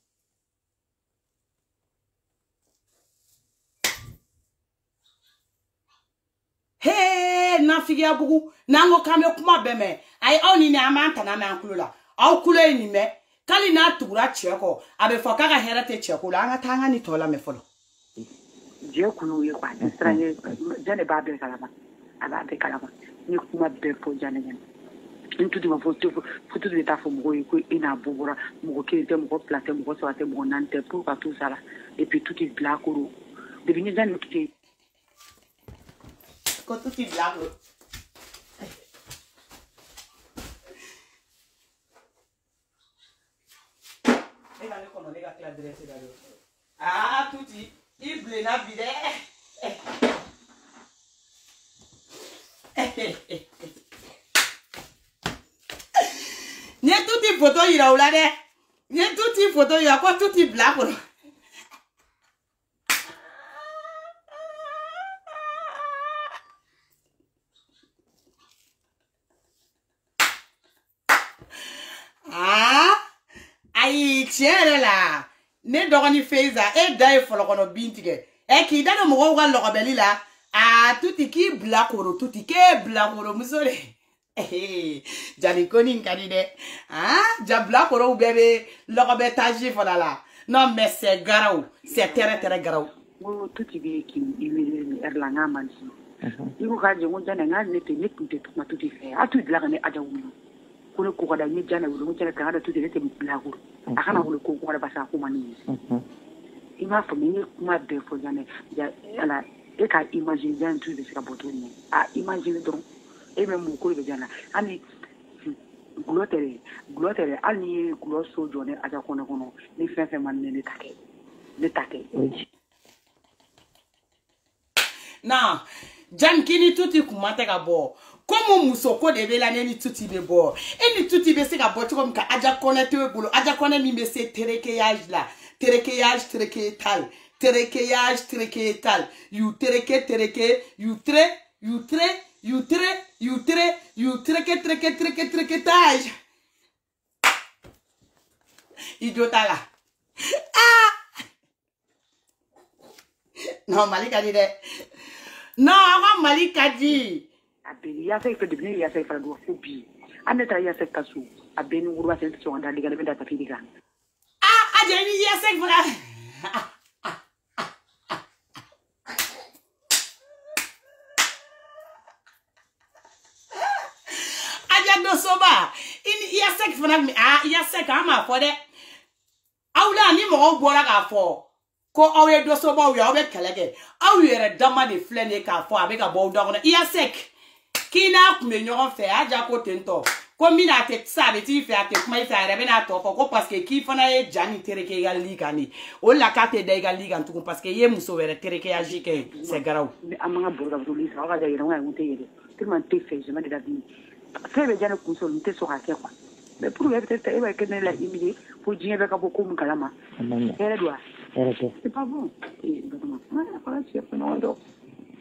A: he na figia bugu nango kame kuma beme ai oni ni amanta na me ankulula au kule ni me kali na tugura cheko abe foka ga herate cheko la nga tanga ni tola me folo
C: je kunu ye kwa stranye jane ba be kala ba aba be kala ba ni kuma be po jane nyen into di mafoto foto de ta fo mo ko ina bobora mo ke te mo plate mo so ate mo nante pour pas tout ça là et puis tout est blanc koro de venir jane ki
A: ko tout est blanc ah tutti il blena vide ne tutti photo ira ulade ne tutti photo ira quoi tutti black ah ai tiens là ne dogoni feza e dai folokono bintige e ki dano mo ga logo belila a tuti ki blakoro tuti ke blakoro musole jani koni nkani de ah ja blakoro bebe logo betaji folala non mais c'est garau c'est très garau
C: mo tuti be ki ile erlanga mansi ibu ka je mo jana ngane te ne tuti ma tuti fe a tuti la ne aja wulu ko ko kada ni jana wulu mo jana ka da tuti ne te blakoro akana wulu ko ko da basa ko mani ima famille kuma be fo jane ya ala e ka imagine jan tu de sika botoni a imagine donc e même ko be jana ani glotere ani gloso jone aja kono kono ni fefe man ne take
A: na jan kini tuti kumate ka bo comme musoko de bela ni tuti be bo e ni tuti be sika bo comme ka aja connecté we bolo aja connecté mi be se terekeyage là terekeyage tereketal terekeyage tereketal you tereke you tereketage idiota là ah non malika di de non malika di
C: abeli ya sai de bini ya sai fa do fubi aneta ya sai kasu abeni urwa sai so anda diga benda ta fidiga
A: ah ajeni ya sai fra ajado soba ini ya sai fra mi ah ya sai ka ma for de awla ni mo gbora ka fo ko awe do soba wi awe kelege awere dama de flene ka fo abe ka bo do na ya sek kina kume nyon fe aja ko tento ko mina te sabe ti fe ate kuma ifa rebe na to ko parce que ki fana e jani tereke ga ligani o la ka te de ga ligan tu parce que ye muso were tereke ya jike c'est garau
C: amanga borda do li sa ga ya ira ngai yede te man te fe je ma de da bi fe be jana ku so te so ha ke kwa mais pour le peut-être e ba ke ne la imidi pour jien be ka bo ko mu kalama era doa c'est pas bon et donc voilà c'est pas non donc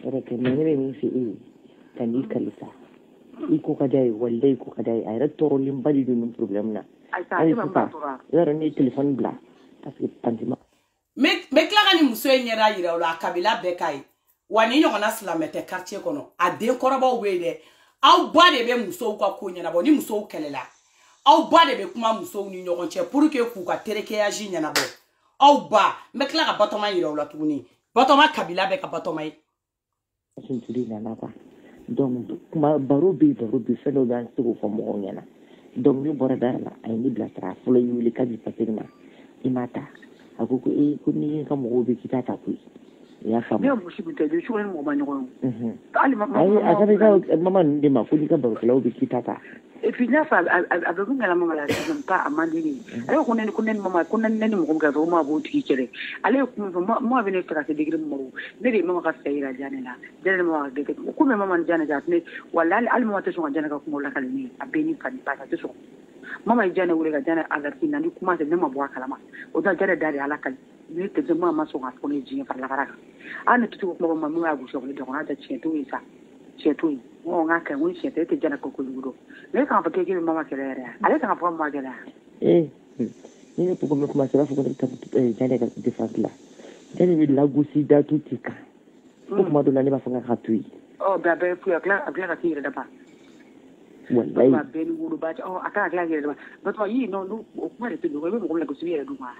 D: era que mene ni si tani kalisa iko kadai wallahi ko kadai ay ratoro limbali do non problème na ay ba era ni téléphone bla parce que tantima
A: me klara ni muso nyera yira la kabila bekai wani nyona slamete quartier kono ade koroba wede aw ba de be muso ko ko nyana bo ni muso kelela aw ba de be kuma muso ni nyokon che pour que ku ka tereke ya ji nyana bo aw ba me klara batoma yira la tuni batoma kabila be ka batoma yi
D: sinturi na ba donc kuma baro bi felo dan su ko mo nyana donc ni bora dara la ay ni blastra folo yuli kadi patirma imata akuko kuni ka mo be kitata ku ya fama
C: yo musibite de chule mo ba nyogo
D: ali mama ndi ma kuni ka ba folo be kitata
C: et puis là ça avec la maman là je pas amandini alors qu'on maman qu'on nani mo ga do ma bo ti kere ale mo avene tra se degré mo ne mama ka sayira janela dele mo de ko me mama jana jatne wala al mo ta so jana ka ko la kalni abeni kan ba ta so mama jana wure ga jana agarti nani kuma se nema bo kala ma o da jana dari ala kal ni te je mama so ga ko ne jin fa la kara an tutu ko mama mo ga go so ne de ko na ta cheto isa cheto on a quand même chete te jana ko ko ludo mais quand fait que maman que là allez quand pas moi là
D: ni ne pourquoi me commencer là faut que jana ka défense là jana bi la gosi da tutika pour moi donner ba fanga gratuit
C: oh ben pour là bien la tire d'abord
D: wallahi
C: ba ben wudu ba oh aka la tire d'abord but moi yi non nous au moins te do même ko la gosi ya do ma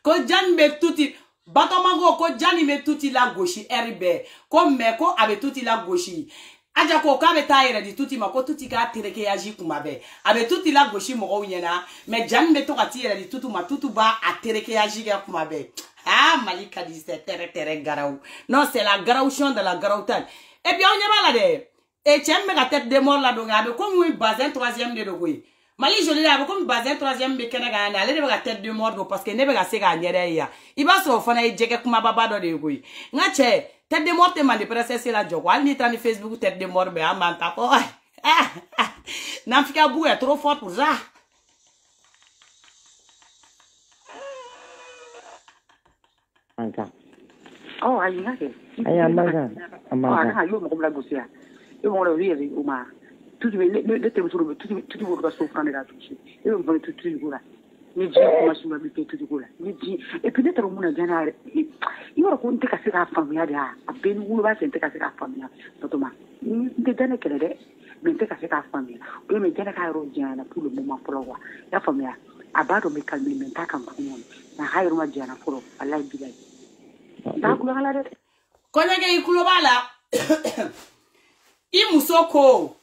A: ko janbe tuti Batomango ko jani me tuti la goshi eribe ko me ko abe tuti la goshi aja ko ka be tayere di tuti ma ko tuti ka tereke yaji kuma be abe tuti la goshi mo ko nyena me jani me to ka tiyere di tutu ma tutu ba a tereke yaji ga kuma be ah malika di c'est tere garau non c'est la garaution de la garautan et puis on y va là de et tiens me la tête de mort là donc abe comme oui bazin troisième de dogoui Mali joli la comme bazin troisième be kena ga na le be ga tête de mort parce que ne be ga se ga nyere ya iba so fana jeke kuma baba do de goyi nga che tête de mort te mande princesse la jogo al ni tani Facebook tête de mort be amanta ko na fika bou est trop fort pour ça
D: anka
C: oh ayi na ke
D: ay amanga
C: ah yo mo ko la gosia yo mo le ri o ma tout le te sur tout vous va souffrir de la touche et on va tout gola ni ji kuma su mabi tout gola ni ji et puis d'être mon gana il va raconter que c'est la famille là a ben vous va sentir que c'est la famille totoma ni de dane que le mais que c'est la famille et mais gana ka ro jana pour le moment pour la la famille a ba do me calmer mais ta kan ko mon na hayro ma jana pour Allah bilay ta ko la de
A: ko nyage ikulo bala imusoko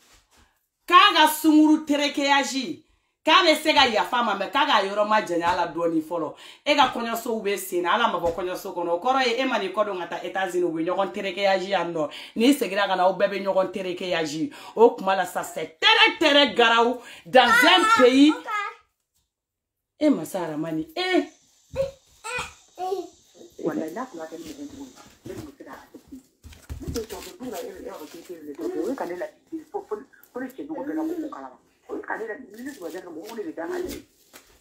A: kaga sunguru terekeyaji kabe sega ya fama me kaga yoro ma jenala doni folo e ga konyoso ube sina ala mabo konyoso kono koro e mani kodo ngata États-Unis ube nyogon terekeyaji anno ni segira kana ubebe nyogon terekeyaji o kumala ça c'est tere garau dans un pays e masara mani
C: wala la ko la tele ni mo sera ni to to pour la e to ka la pour que nous on la kala allez la minute va dire que on est dans allez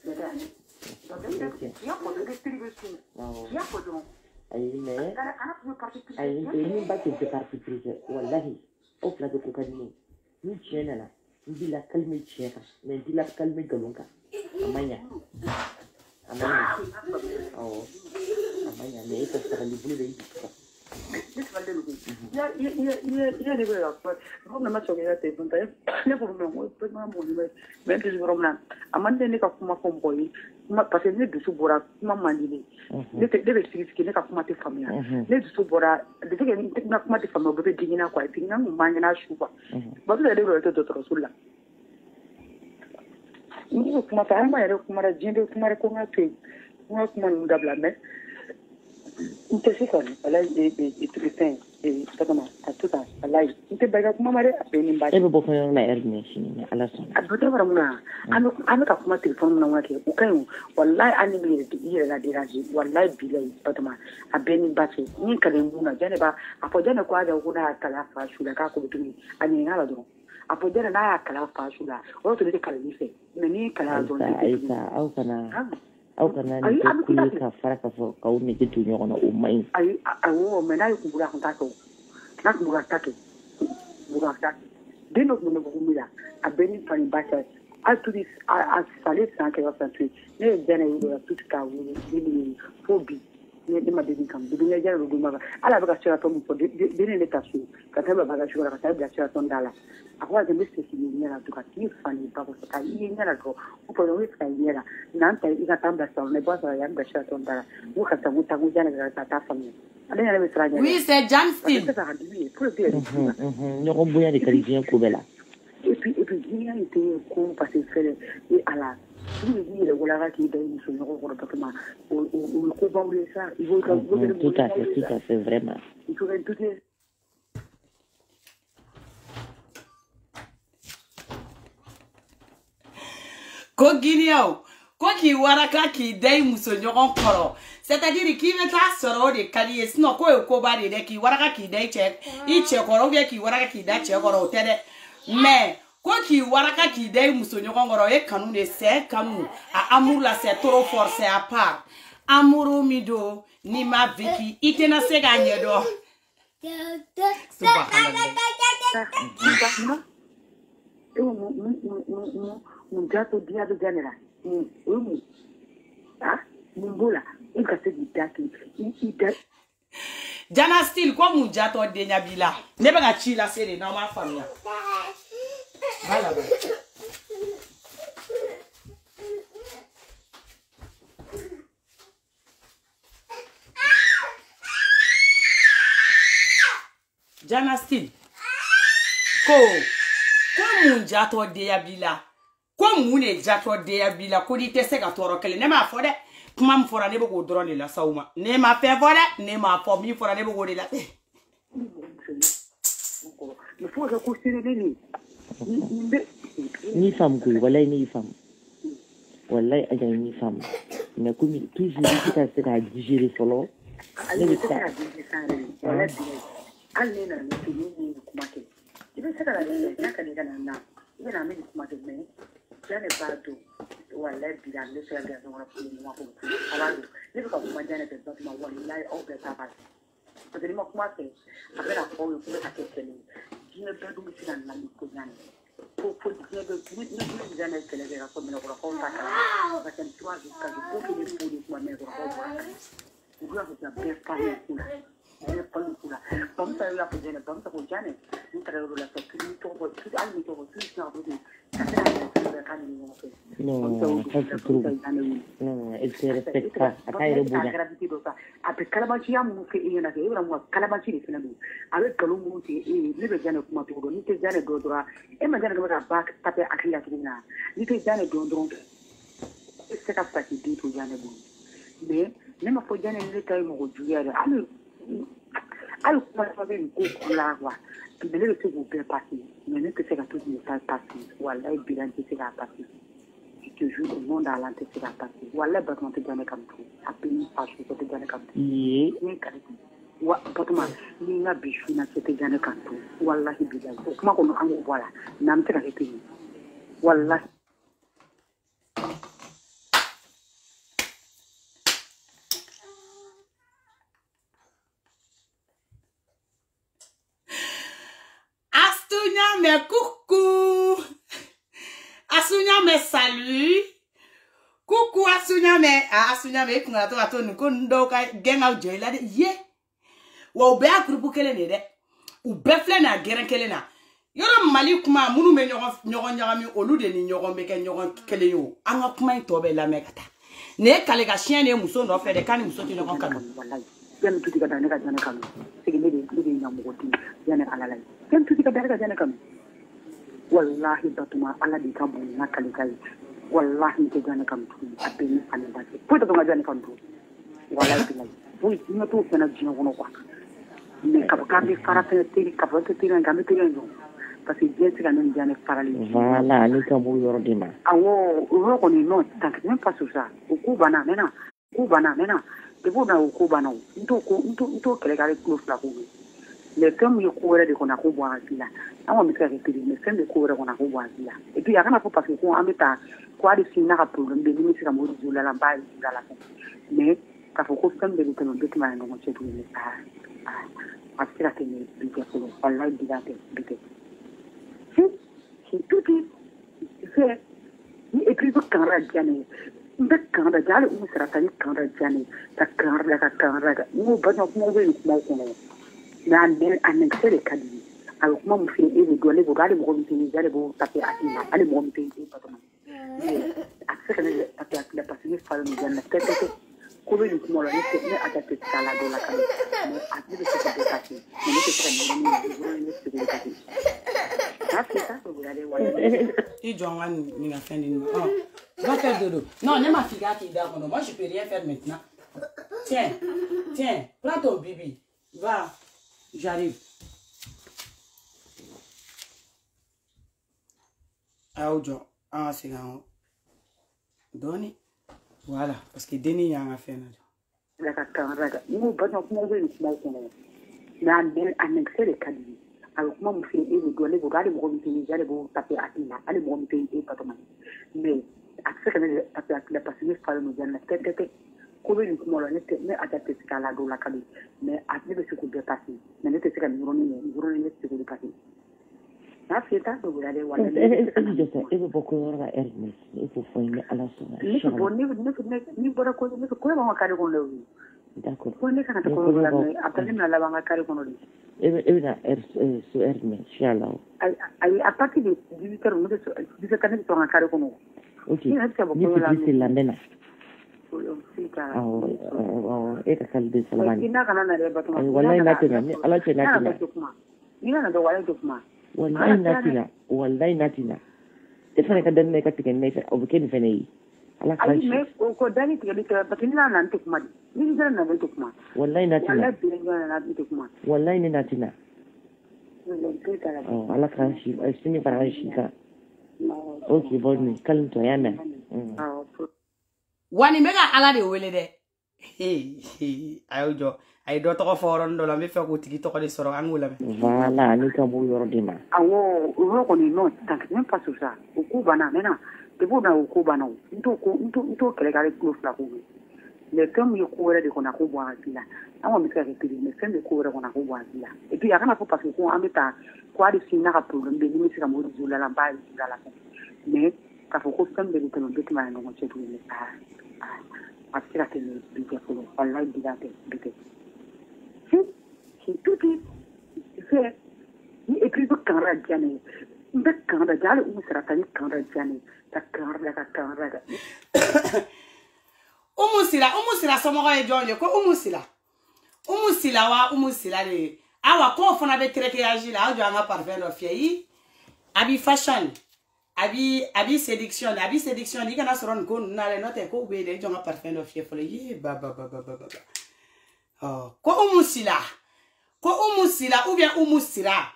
C: donc il y a pas de distribution il y a pas de
D: ay mais ay ni ba ke parti prise wallahi of la ko kadini ni chena la ndi la calme cheka mais ndi la calme galonka amanya oh amanya ne ita sara ni bulu de
C: ya de verdad no me macho que ya te punta ya por lo menos pues no me que yo romana amande ne ka kuma ko boy ma parce que ne dusu bora kuma mandini ne te debe siki ne ka kuma te famia ne dusu bora de que ne kuma te famia bebe dingina kwa tinga mangina shuba ba de de to to sulla ni kuma ta ma ya kuma ra jinde kuma ra ko ngate kuma ndabla me inte sikon ala e tripin e tatama atuta ala inte baga kuma mare beni mbati
D: ebe boko na erne shini ala son
C: abuta bara muna anu ka kuma telefon muna wake ukai wallahi ani bi yi la diraji wallahi bilai tatama abeni mbati ni kale muna jane ba apo jane kwa da kuna kala fa shula ka ko bitumi ani ngala do apo jane na kala fa shula o to de kala ni fe ni kala do
D: ni au kana ni ko ka faraka fo ka o ni gitu nyono o mai
C: ai o mena yo kubura kontato na kubura take kubura take deno mo ko mira abeni pani basa aturi a salet san ke wasantui ne jana yo tout ka wo ni fobi ne ma deni kam du ne jara du ma ala ba ka sira to mo de ne ta su ka ta ba ga sura ka ta da sira to ndala akwa de mesti ki ni na tu ka ti fani ba ko ka yi ni na ko o po no ka yi na nan ta ika ta ba so ne ba so ya da sira to ndala wo ka ta muta ku jana ga ta fami ale ne be sira jana
A: oui c'est John Steele
D: ne ko buya de carisien ko bela
C: et puis il a été con parce que fait et à la tout le voilà qui donne son numéro pour le traitement on comprend ça il faut
D: tout à fait vraiment
C: il faut tout
A: ko Guineo ko ki waraka ki dai muso nyogon koro c'est-à-dire qui veut ta soro de kali sinon ko ba de ki waraka ki dai che I che koro vie ki waraka ki dai che koro tede mais quoi qui waraka qui dai muso nyongoro e kanu de c'est kanu a amour là c'est trop fort c'est à part amour mido ni ma viki itena se gagner do
C: mon gâteau dia de ganera ah mon bola il ka se ditaki
A: Jana Steele ko mu jato de nyabila ne be ga chi la sere na ma famia voilà Jana Steele ko mu jato de yabila ko mu ne jato de yabila ko di te se ga toro kele ne ma fo de kuma m fora ne be ko drone la sauma ne ma fe fo de ne ma fo mi fora ne be ko de la
C: il faut que considérer
D: ni femme ko wallahi ni femme wallahi aja ni femme mais comme toujours qui ta se ka digérer solo ne be ça
C: alle na ni kuma ke ibe saka la na ka ni kana na ibe na me kuma ke me jane bado wallahi bi dan le se ga so wala ni ma ko ala ni ko kuma jane be ma wallahi o be ta ba parce que ni ma kuma ke abela ko yo ko ta ke ni ne bado mi sina na ni ko jane pour dire que ni jane ke le ga ko me ko ko ta ka parce que toi jusqu'à ko ke ni pour ni kuma me ko ko ou bien c'est un peu parler ne pas nous là comme ça il a posé le bon ça pour Jane nous travaillons la sécurité tout à l'heure tout ça
D: non ça c'est trop non il se respecte pas akai rebuda
C: après kalabachi ya mu ke ina ke ira mu kalabachi ne fina avec kalon mu te ne be Jane kuma to ni te Jane do dora e ma Jane ga ba tape akila kina ni te Jane do c'est ça pas qui dit to Jane bon mais ne ma faut Jane ne tay mo juya alors comment ça va une là quoi mais le tout vous passer mais ne que c'est tout ne pas passer wallahi bilan c'est la passer toujours le monde à l'entrée c'est la passer wallahi ba monter dans comme tout à peine pas je peux te donner comme ni wa patuma ni na bichu na te donner comme tout wallahi bilan comment qu'on en voilà nam te ka te wallahi
A: mais coucou Asunya me salut coucou Asunya me kuna to ato nuko ndo ka genga joila de ye wo be akrupu kele ne de u be fle na geren kele na yoro mali kuma munu me nyogon nyagami olu de ni nyogon be ke nyogon kele yo anga kuma to be la mekata ne kale ga chien ne muso no fe de kan muso ti nyogon kan
C: wallahi yan tuti ka dane ka jane kan sigi me de nyamugoti yana alalai yan tuti ka dane ka jane kan wallahi batuma ala di kabu na kale kai wallahi te jane kan tu abeni ane ba ko to jane kan tu wallahi billahi oui ni to fena jino kono kwa mais ka ka bi fara te ka fa te tira ngam te ngam parce que je sais que jane parali
D: voilà ni kabu yoro dima
C: awo ro ko ni no tank même pas sur ça ku bana mena de vous na ku bana nto kele kale close la ku les femmes y courir de qu'on a couboire là on me fait répéter mais femmes de courir qu'on a couboire là et puis il y a rien à faire parce que on met ta quoi de signer un problème de limite la mode de la base de la mais quand faut que femmes de que nous de mal dans ce truc parce que la tenue du pour Allah dit la tête c'est tout c'est et puis quand la gagne Mbek kanda jale umusra tani kanda jani ta kanda ka kanda mo bana mo be mo ko na ne anexere kadi alors comment me fait et doit les regarder mo mi jale bo taper atina ale mo mi pe patama accès taper la passer fa mi jana tete ko be mo la ne adapter kala do la kala mais après de ce que c'est passé mais ne te prendre
A: il doit ni la fin du mois. Va faire dodo. Non, ne ma fille qui dort. Moi, je peux rien faire maintenant. Tiens, prends ton bibi. Va, j'arrive. Ah, c'est là. Donne. Voilà, parce que Denis y a un fait.
C: La camarade, nous, pas nous pouvons na ne annexer les cadres. Alors comment me fait et doit les regarder mo mi jale bo taper atina ale mo mi pe patama mais accès la passer fa mi jana tete ko be mo la ne adapter kala do la kali mais après de ce que peut passer mais ne te sera ni ce que peut passer ça c'est ça que vous allez voir
D: et vous beaucoup la Hermès il faut faire à la soirée
C: ni bora ko ne ko ma kare ko le
D: d'accord
C: ko ne kana ko la après na la banga kare ko no
D: et là sur Hermès inchallah
C: ay à partir de 18h on est 17h sur un kare ko no
D: ok ni c'est la mena et ka kalde salamani
C: ina kana na reba to
D: wallahi natina ni ala ce natina
C: ina na do wala dokuma
D: wallahi natina defane ka danne ka tiken ne o be ken fene yi ala ka
C: shi mais ko dani tiken ka patina na nte kuma ni dara na be kuma
D: wallahi natina wallahi ni natina ala ka shi sini para shi ka ok bonne calme toi yana
A: wani mega ala de wele de ayo ay do to foron do la me fe ko tigi to ko de soro angula me
D: voilà ni ka bo yoro dima
C: awo ko ni non tant même pas sur ça au coup bana mena de bona au coup bana into kele gale close la ko le comme yo ko de ko na ko bo akila awo mi ka repili mais comme ko ko na ko bo akila et puis akana faut parce que ko ambeta ko adi sina ka problème de ni sika mo dizula la ba la mais ka faut ko comme de ko no beti ma no mo chetu ni parce que le bidé pour wallahi bidé c'est tout c'est et puis quand radiane quand radiale ou sera tani quand radiane ta quand
A: umusila somo e jonje ko umusila wa le awa ko fona be treke agile a jo anga parfait no fie abi fashion abi séduction di kana soron ko na le note ko be de jonga parfait no fie fole yi ba oh ko umusila ou bien umusira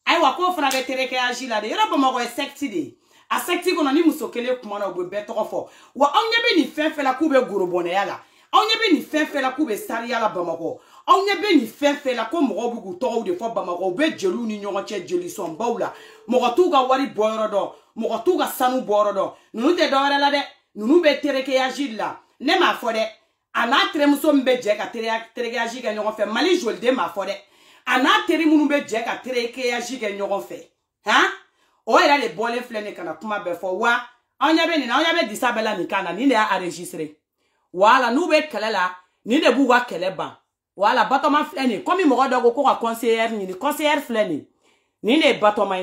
A: aiwa ko fona be treke agile de yoro bamo ko sexy de a sexy ko ni musokele kuma na be to fo wa onye be ni fenfe la ku be gorobone yala onye be ni fenfe la ku be sari yala bamako onye be ni fenfe la ko mo bugu to de fo bamako be jelu ni nyongo che jeli son bawla mo tu ga wari boyro do mo tu ga sanu boro do nunu te do la de nunu be tereke agila ne ma fo de ana tremso mbe je ka tereke agila nyongo fe mali jolde ma fo de ana teri munu be je ka tereke agila nyongo fe o era le bole flene kana kuma be fo wa onya be disabela ni kana ni le a enregistrer wala nu be kelela ni de bu wa keleba wala batoma flene comme mo godo ko conseiller ni conseiller flene ni ne batoma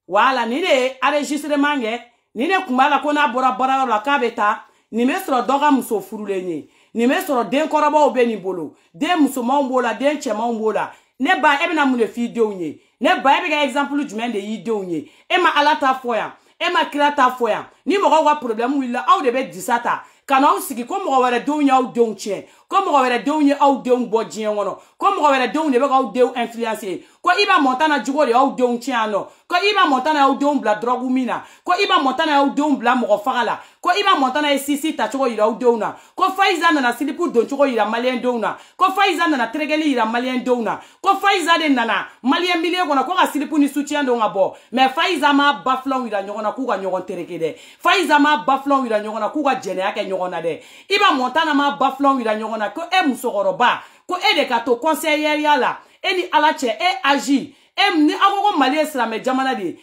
A: wala ni de enregistrement nge ni ne kuma la ko na bora la kabeta ni me soro doga muso furulenye ni me soro den koroba obeni bolo den muso mambola den chema mambola ne ba ebe na mu le video nye ne ba ebe ga exemple jumen de video nye e ma alata foya e ma kirata foya ni mo wa problem willa aw de be disata kana o sigi ko mo were do nya aw don chen ko mo were do nya aw don bodien wono ko mo were do ne be ga aw de influencer ko iba montana jugo de aw don chen no ko iba montana aw don bla drogu mina ko iba montana aw don bla mo fagala ko iba montana e sisi ta chugo ira aw don na ko faiza na silipu don chugo ira malien don na ko faiza na tregeli ira malien don na ko faiza de nana malien milien ko na ko ga silipu ni soutien don abo mais faiza ma baflon ira nyogona ku ga nyogon tereke de faiza ma baflon ira nyogona ku ga jene yake nyogona de iba montana ma baflon ira nyogona ko e musogoroba ko e de ka to conseiller yala eni alache e agi ni agogo mali islam jamana de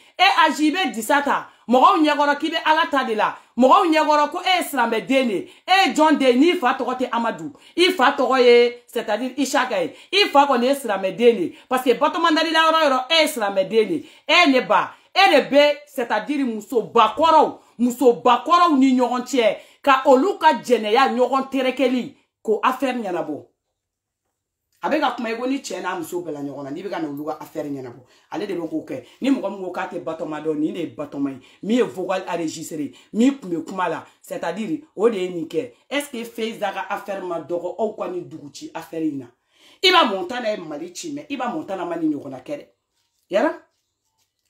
A: ajibe disata mo nyegoro kibe alata de la mo nyegoro ko islam dene John de ni fa to te Amadou il fa to ye c'est-à-dire Ishaka il fa ko ne islam dene parce que batoma ndali la ro islam dene ne ba be c'est-à-dire muso bakoro ni nyogon tie ka oluka jeneya nyogon terekeli ko affaire nyanabo abega kuma ego ni chena muso bela nyogona ni bega na oluga affaire nyanabo ale de ko ke ni mo ko ka te batoma do ni ne batoma mi vocal enregistrer mi kuma la c'est-à-dire o de ni ke est-ce que face daga affaire ma dogo o kwa ni duguchi affaire ina iba montana e malichi me iba montana mani nyogona kere yara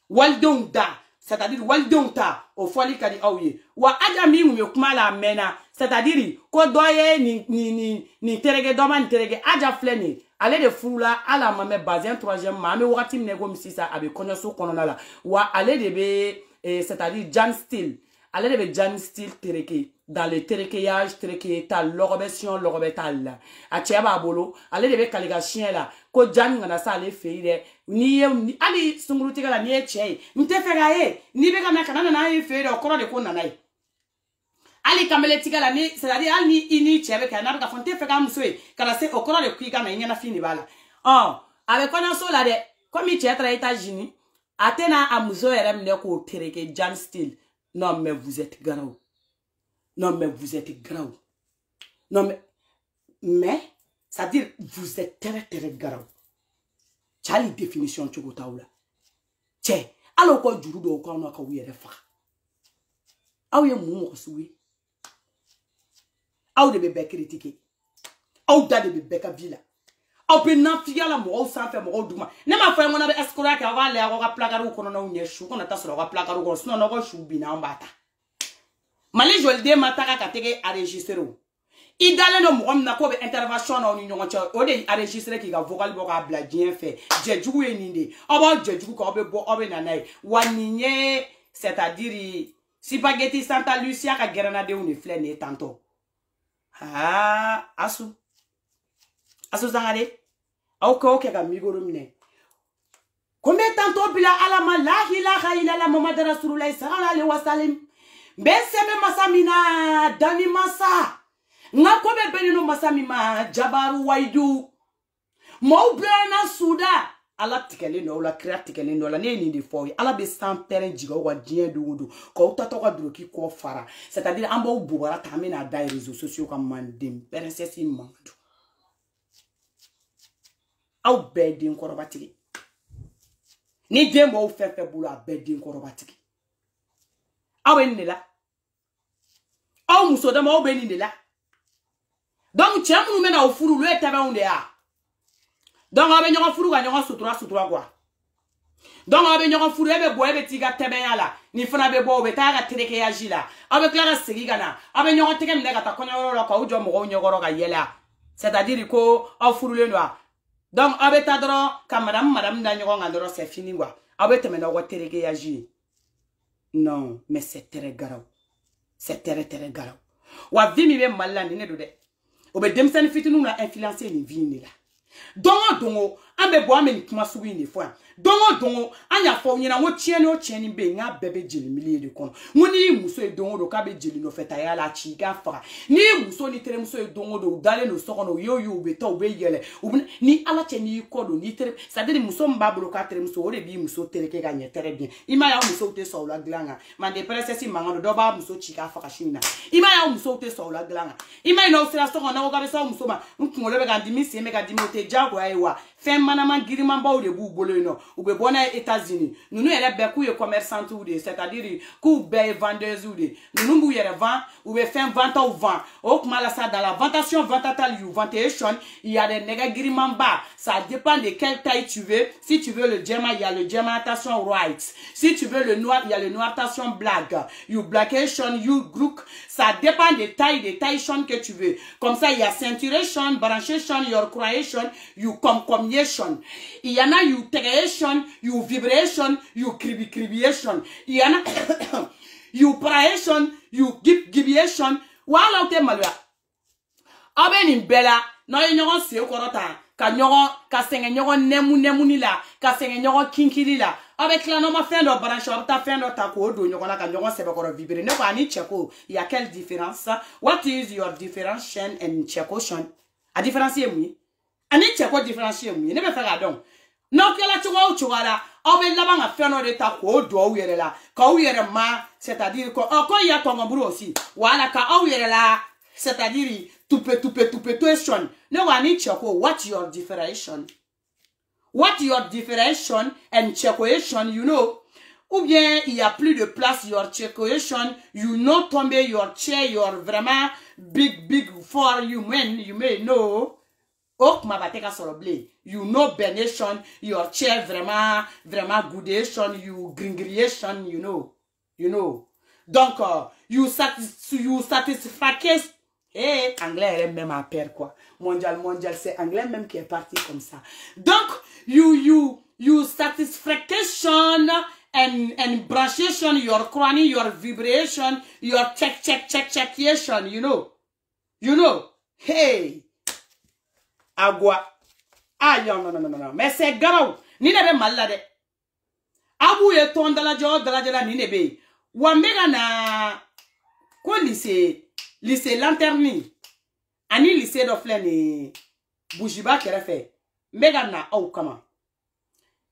A: waldon da c'est-à-dire waldon ta o foli kadi awye wa aja mi mu kuma la mena c'est-à-dire ko doye ni terege doma ni terege aja fleni ale de fula ala mame bazin 3e mame wakati mnego misisa abe konyoso konona la wa ale de be c'est-à-dire Jan Steel ale de be Jan Steel tereke dans le terekeyage tereketa logobession logobetal a cheba bolo ale de be kaliga chien la ko Jan ngana sa ale feire ni ali sungruti kala ni eche nte fega ni be kana kana na e feire okoro de ko nanai ali kamele tigala ni c'est-à-dire ali ni ini chebe kana ka fonte fega muswe kala se okoro de kuiga na nyana fini bala avec connaissance là de comme il est aux États-Unis atena amuzo eremne ko tereke Jan Steel non mais vous êtes grave. Non mais vous êtes grave. Non mais ça dire vous êtes très grave. Chali définition tu gotaoula. Che alors ko juru do ko na ka wiere fa. Aw ye mu ko suwi. Aw de be critiquer. Aw da de be ka villa. Aw pe na fiya la mo sa fe mo duma. Ne ma fa mo na be escroc ka wa le ka plakaru ko na unye shu ko na ta so ka plakaru ko so na ko shu bi na mbata. Mali jolde mataka ka tege enregistrer o. Idale no mo na ko be intervention na oni nyongo cha o de enregistrer ki ga vocal bo ka bla dien fe. Jejugu e ninde. Obo jejugu ko be bo obe na nai. Waninye c'est-à-dire spaghetti Santa Lucia ka grenade ou ne flé ne tanto. Asu zangale. Auko ke ga migoro mine. Combien tanto bila alama la ilaha illallah Muhammad Rasulullah sallallahu alaihi wasallam. Beseme masamina dani masa ngakobe benino masamima jabaru waidu mo blena suda ala tikele no la créatikele no la ne ni de foi ala be sans terrain jiga wa dien du ko tato ka droki ko fara c'est-à-dire amba bubara tamina dai réseaux sociaux comme mandem princesse mandu au bedin korobatiki ni dembo fefe bula bedin korobatiki awe ni la aw muso dama aw be ni la donc tiamu mena o furu le tebe onde a donc abe nyoga furu ga nyoga sutura kwa donc abe nyoga furu ebe bo ebe tiga tebe yala ni fana be bo be ta ga tereke ya jila abe klara segi gana abe nyoga teke mne ga ta konyo ro ko ujo mo nyogoro ga yela c'est-à-dire ko aw furu le noa donc abe ta dro ka madame na nyoga ngandoro c'est fini kwa abe temena go tereke ya ji. Non, mais c'est très grave. C'est très grave. Wa vi mi be malani ne do de. Obe demsani fitinu na influencer ni vi ni la. Dongo ambe bo ameni kuma suwi ni fo. Dongo anya fo nyina wo tieni be nya bebe jeli milier de kono. Muni muso e dongo do ka be jeli no feta ya la chi ga fa. Ni muso ni tere muso e dongo do dale no sokono yo be ta obe yele. Ni ala cheni ko do ni tere ça dire muso mbablo ka tere muso o de bi muso tere ke ga nye tere bien. Ima ya muso te so la glanga. Mande princesse mangano do ba muso chi ka fa ka shina. Ima ya muso te so la glanga. Ima ino sira so na o ga be so muso ma nkungole be ga dimi se me ga dimi o te jago aiwa. Fem manama girima ba o de bu bolo no. Ou be bona États-Unis nous elle be ku ye commerçant ou de c'est-à-dire ku be vendeuse ou de nous bu yere vend ou be fin vente ou vend au kumala ça dans la ventation ventatale you ventation il y a des nègres girimamba ça dépend de quelle taille tu veux si tu veux le diamant il y a le diamantation white si tu veux le noir il y a le noiretation black you blackation you group ça dépend des tailles que tu veux comme ça il y a ceinturation branchation your creation you combination il y en a you tegation you vibration, you cribiation. Il y en a you praation, you gibiation. Wala te malwa. Abe ni bela, no yon se okorota. ka senge nyogo nemu ni la ka senge nyogo kinkili la avec la no ma fin do branche ta fin do ta ko do nyogo la ka nyogo sebe ko vibrer ne ko ani cheko il y a quelle différence? What is your differentiation and chekotion? A différencier mu ani cheko différencier mu ne be fa ga don no kela chuwa la obe la banga fin de ta ko do yere la ka o yere ma c'est-à-dire ko ya to ngaburu aussi wala ka o yere la c'est-à-dire tupe no ani cheko what your differentiation? What your differentiation and checoation, you know? Ou bien il y a plus de place, your checoation, you know tomber your chair, your vraiment big for you may know. Oh, ma bateka soroble. You know benation, your chair vraiment goodation, you gringriation, you know. Donc, you satisfaction. Eh, anglais est même à père quoi. Mondial, c'est anglais même qui est parti comme ça. Donc, you satisfaction and branchation, your crony, your vibration, your checkation, you know. Hey, agua. Ah, non. Mais c'est grave. Ni ne be malade. Abu ye ton dala ni ne be. Wambega na ko lycée lanterni ani lycée do fleni bujiba kerefe mega na au kama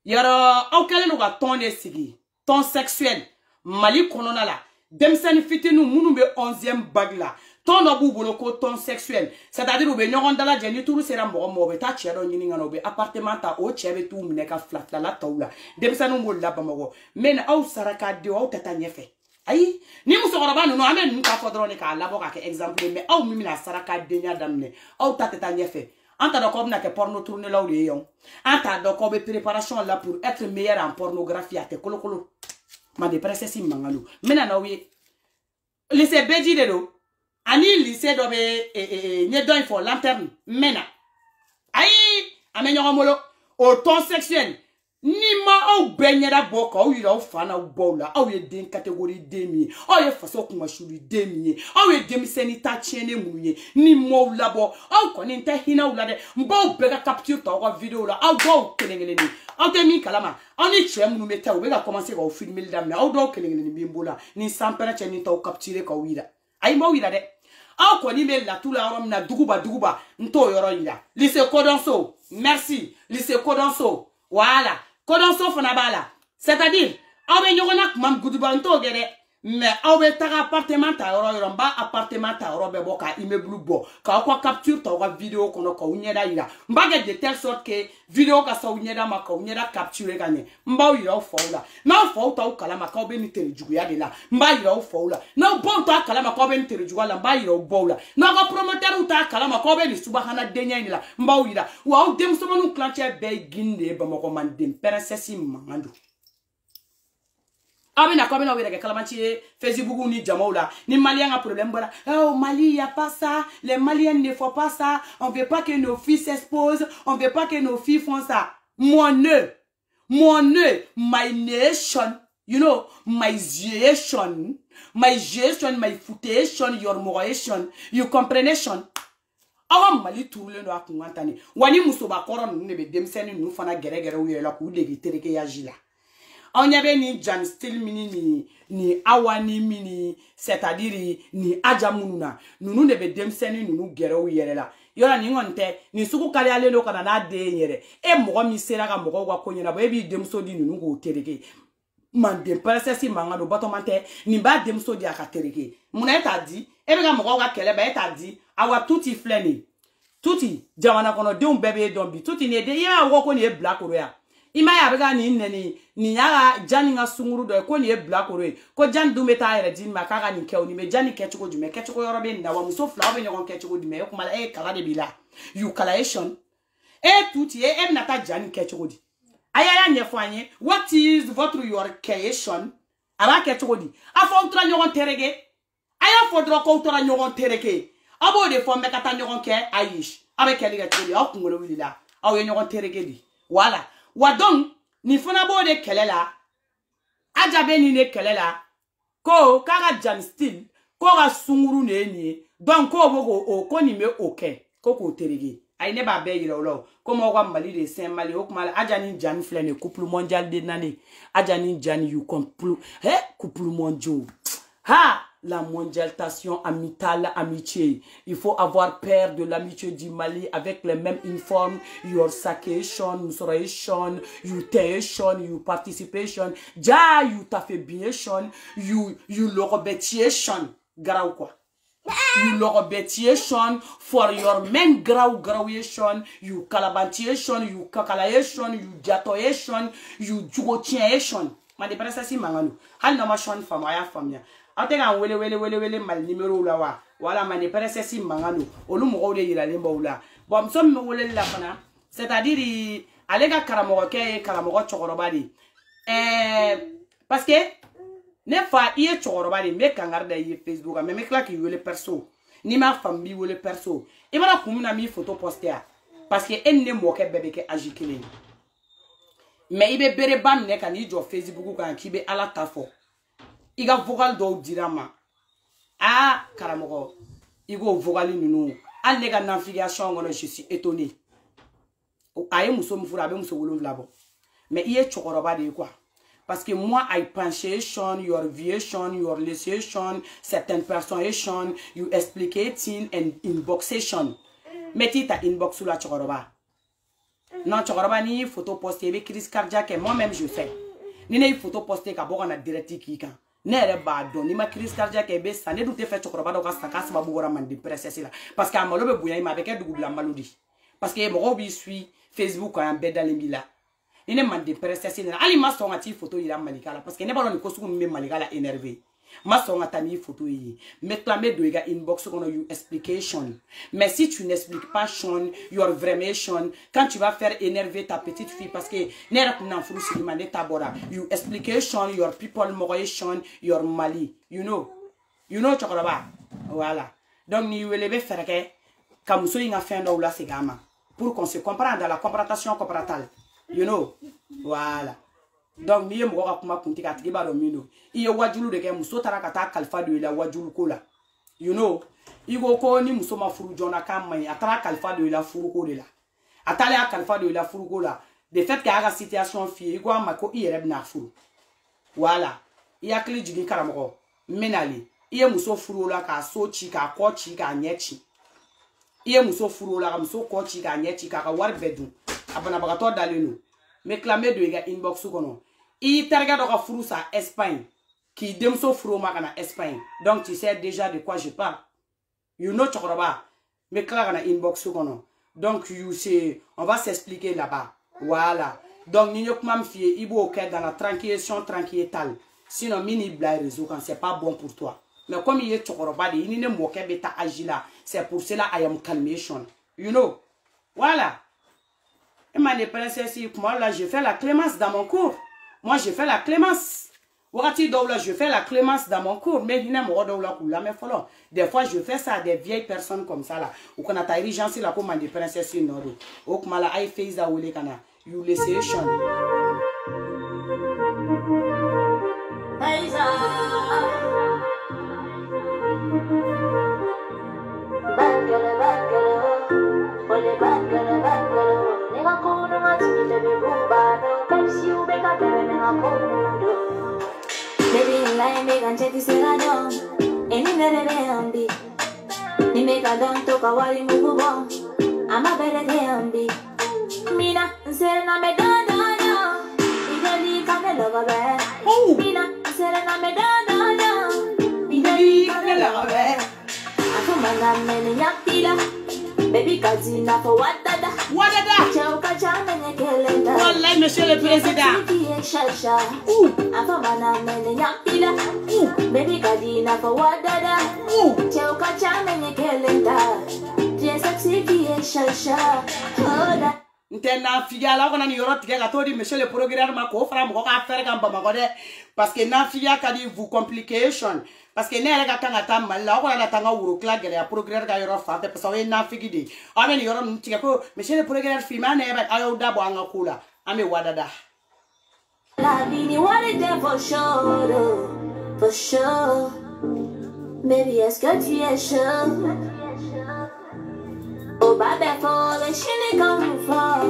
A: yaro au kele no ga ton de sigi ton sexuel mali konona la demsani fitinu munu be 11e bag la ton no bubolo ko ton sexuel c'est-à-dire ube nyogon dala jeni turu sera mo be ta chero nyini ngano be appartement ta o chebe tu mne ka flat la taula demsani mo la bamago men au saraka de au tata nyefe. Ayi ni muso koroba no ame nu ka fodrone ka labo ka exemple mais aw mi na saraka denya damne aw tateta nyefe anta do ko na ke porno tourner là ou yon anta do ko be préparation là pour être meilleur en pornographie ate kolokolo ma de princesse mangalo mena na wi lycée beji de do ani lycée do be ne don for lanterne mena ayi amenyo molo au ton sexuel ni ma au benyera boka au yira fana au bola au ye den catégorie demi au ye faso kuma shuri demi au ye demi senita chene muye ni mo labo au koni nta hina ulade mbo bega capture to ko vidéo la au do kelengele ni au demi kalama au ni chem nu meta au bega commencer ko filmer damna au do kelengele ni bimbola ni sampera cheni to capturer ko wira ay mo wira de au koni me la tout la rom na duguba nto yoro yira lycée Kodonso merci lycée Kodonso voilà Kodonso fana bala. C'est-à-dire, awe nyogona kumam guduba nto gere, mais awe taga appartement ta yoro mba appartement ta yoro bebo ka immeuble bo. Ka kwa capture ta wa vidéo kono ka unyeda ila. Mba ge de telle sorte que vidéo ka sa unyeda ma ka unyeda capture gane. Mba ira faula. Na faula u kala ma ka obe ni telejugu ya de la. Mba ira faula. Na bon ta kala ma ka obe ni telejugu la mba ira boula. Na ga promoteur u ta kala ma ka obe ni subahana denya ni la. Mba ira. Wa u dem so manu clanche be ginde ba mo ko man dem princesse mangandu. Abe na comme na wira ke kalamanchi Facebook ni jamoula ni malien a problème voilà oh Mali y a pas ça les maliens ne font pas ça on veut pas que nos filles s'exposent on veut pas que nos filles font ça mon nœud my nation you know my generation my footation your moration you comprehension awa Mali tourle no akungantani wani musoba koron ne be demseni nu fana gere uyela ku degi tereke ya jila on y avait ni Jan Still mini ni awani mini c'est-à-dire ni ajamununa nunu ne be demseni nunu gero yere la yora ni ngonte ni suku kali ale no kana na de yere e mogo mi sera ka mogo wa konyena bo e bi demso di nunu go tereke man de princesse mangado batomante ni ba demso di aka tereke muna eta di e be ka mogo wa kele ba eta di awa tuti fleni tuti jawana kono de un bebe dombi tuti ne de ya wo ko ni e black roya ima ya bega ni neni ni yaga jani nga sunguru do ko ni e black roe ko jan du meta ere din makaka ni ke oni me jani ke chuko jume ke chuko yoro be ndawa muso flawo be nyon ke chuko dume ko mala e kala de bila you calation e tuti e nata jani ke chuko di ayaya nyefo anye what is votre your creation ala ke chuko di afo tra nyon terege aya fodro ko tra nyon terege abo de fo me kata nyon ke ayish abe ke liga chuko di o kungolo wilila awo nyon terege di wala wadon ni fana bo de kelela ajabe ni ne kelela ko kaka Jan Still ko ga sunguru ne ni donc ko bogo o ko ni me oke ko ko terege ay ne ba be yira lo comme on Mali de Saint Mali o kuma ajani jan flene couple mondial de nane ajani jan you couple couple mondial ha la mondialisation amicale amitié il faut avoir peur de l'amitié du Mali avec les mêmes uniformes your sakation musoration you tation you participation ja you tafabiation you lorobetiation graw quoi you lorobetiation for your men grawation you calabantiation you kakalayation you jatoyation you jugotiation ma de pressa si mangano hal na ma shon famaya famia atega wele mal numéro la wa wala ma de pressa si mangano olu mo wole yira lemba wala bon so me wole la fana c'est-à-dire alega karamo ke karamo chokoroba di parce que ne fa iye chokoroba di me kangarda yi Facebook mais me kla ki wole perso ni ma famille wole perso e bana kumuna mi photo poster parce que en ne mo ke bebe ke ajikele mais ibe bere bam ne kan ijo Facebook kan kibe ala tafo iga vocal do dirama karamo igo vocal nunu an ne ga navigation ngono je suis étonné aye muso mfura be muso wolon vlabo mais iye chokoroba de quoi parce que moi I pension your vision your legislation certaines personnes you explicating and inboxation metti ta inbox sur la chokoroba non chokoroba ni photo poster be crise cardiaque moi même je fais ni ne photo poster ka boka na direct ki kan ne re ba don ni ma crise cardiaque be ça ne doute fait chokoroba do ka saka sababu wora man de presse la parce que amalo be buya ma be ke dugubla malodi parce que mo bi suis Facebook a un bedal mbila ine man de presse na ali ma songa ti photo ila malikala parce que ne balon ko suku me malikala énervé ma songa tani photo yi me clamer do ega inbox kono you explication mais si tu n'expliques pas Sean your vraiment quand tu vas faire énerver ta petite fille parce que ne rap na furu si mande tabora you explication your people moration your Mali you know chokoraba voilà donc ni welebe faire que comme so inga fin do la segama pour qu'on se comprenne dans la comparaison comparable you know voilà donc ni mo ka kuma kunti ka tiba do mino iye wajulu de ke muso tara ka ta kalfa de la wajulu kola you know igo ko ni muso ma furu jona kamai atara kalfa de la furu ko de la atale a kalfa de la furu ko la de fait que aga situation fie igo ma ko iyere na furu voilà iya kli jigi karamo menali iye muso furu la ka so chi ka ko chi ka nyechi iye muso furu la ka muso ko chi ka nyechi ka war bedu abana bagato dalenu me clamer de ega inbox kono i targa do ka furu sa Espagne qui demso furu makana Espagne donc tu sais déjà de quoi je parle you know chokoroba me clara na inbox kono donc you sais on va s'expliquer là-bas voilà donc ni yok mam fie ibo ok dans la tranquillité sinon mini blague réseau quand c'est pas bon pour toi mais comme il est chokoroba de ni ne moke beta agila c'est pour cela I am calmation you know voilà. Et ma princesse, moi là, je fais la clémence dans mon cours. Moi, je fais la clémence. Je fais la clémence dans mon cours. Mais des fois, je fais ça à des vieilles personnes comme ça là. Ou qu'on a ta urgence là comme des princesses nord. Ou comme la I face da wole kana. You listen.
B: Baby, like me, can check this out. Any better than be. Ni make a don't talk a while you move on. I'm a better than be. Mina, say na me don't know. Italy come love a Mina, say na me don't know. Italy come love a I come and I'm yakila. Baby, Kazina for what dada?
A: What dada?
B: Chauka chame kelenda.
A: Wallahi, monsieur le président.
B: Afa mana mene yakila. Baby, Kazina for what dada? Chauka chame kelenda. Just sexy shasha. Hoda.
A: Ntena figa la kona ni yoro tige ka tori monsieur le programme ma ko fara mo ka faire kan ba ma ko de parce que na figa ka di vous complication parce que ne ele ka tanga ta mal la ko na tanga wuro kla gele ya programme ka yoro fa parce que na figi di ame ni yoro tige ko monsieur le programme filma ne ba ayo dabo anga kula ame wadada
B: la bini wanted there for sure baby est-ce que tu es chaud Oh, baby, for the shiny come for.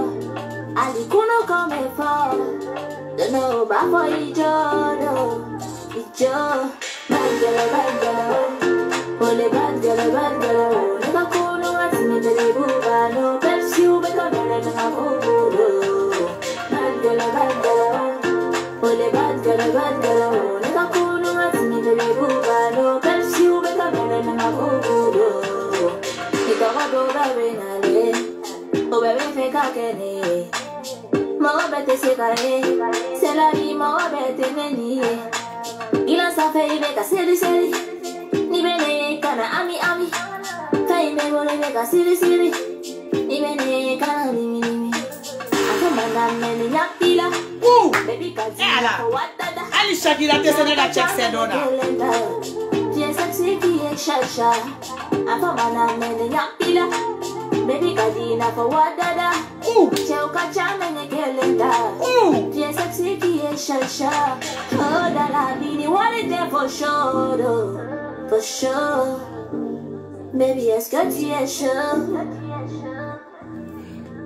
B: Ali kuno come for. Don't know about for each other. Bad girl. Only bad girl. Never cool, no, I see me, baby, boo, no. Perhaps you make a better than a boo. Bad girl. Only bad girl. Never cool, no, I see me, baby, boo, no. Perhaps you make a better than a boo. You got a dog, baby, oh, baby, fake a kenny. Mawa bete se kare, c'est la vie, mawa bete neni. Il a sa fait, il veut seri. Ni bene kana ami. Kai me bole veut seri. Ni bene kana nimi. Ako maname ni yakila. Baby kazi, wadada.
A: Ali Shakira te senega check sedona.
B: Tie sexy tie shasha. Ako maname ni yakila. Baby kadina for wadada. Cheo kachana nyekelenda. Tie sexy tie shasha. Oh dala bini want it there for sure though. For sure. Baby est-ce que tu es chaud?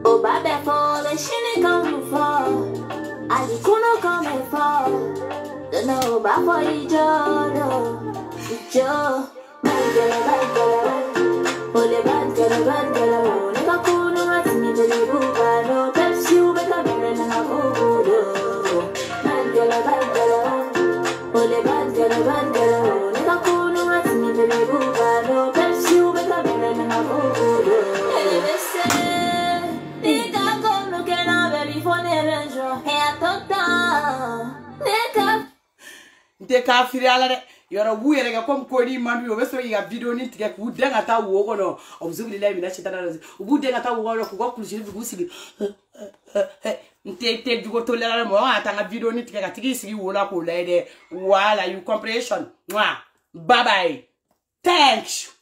B: Oh baby for the shiny come for. Ali kuno come for. Don't know about for each other. Bad girl. Only bad girl. Never cool, no, I see me, baby, boo, no. Perhaps you make a better than a boo. Bad girl. Only bad girl. Never cool, no, I see me, baby, boo, no. Perhaps you make a better than a boo. Eleve se, nigga, come look at our baby for the range. Hey, I thought down.
A: Nigga, firi ala de. Yoro wuye ga kom ko ni manu yo beso ya video ni tike ku denga ta wo kono obzubili live na chitana ubu denga ta wo kono ku ko kulishiri ku sigi nte dugo to lera mo atanga video ni tike ka tiki sigi wo la ko lede wala you comprehension bye bye thanks.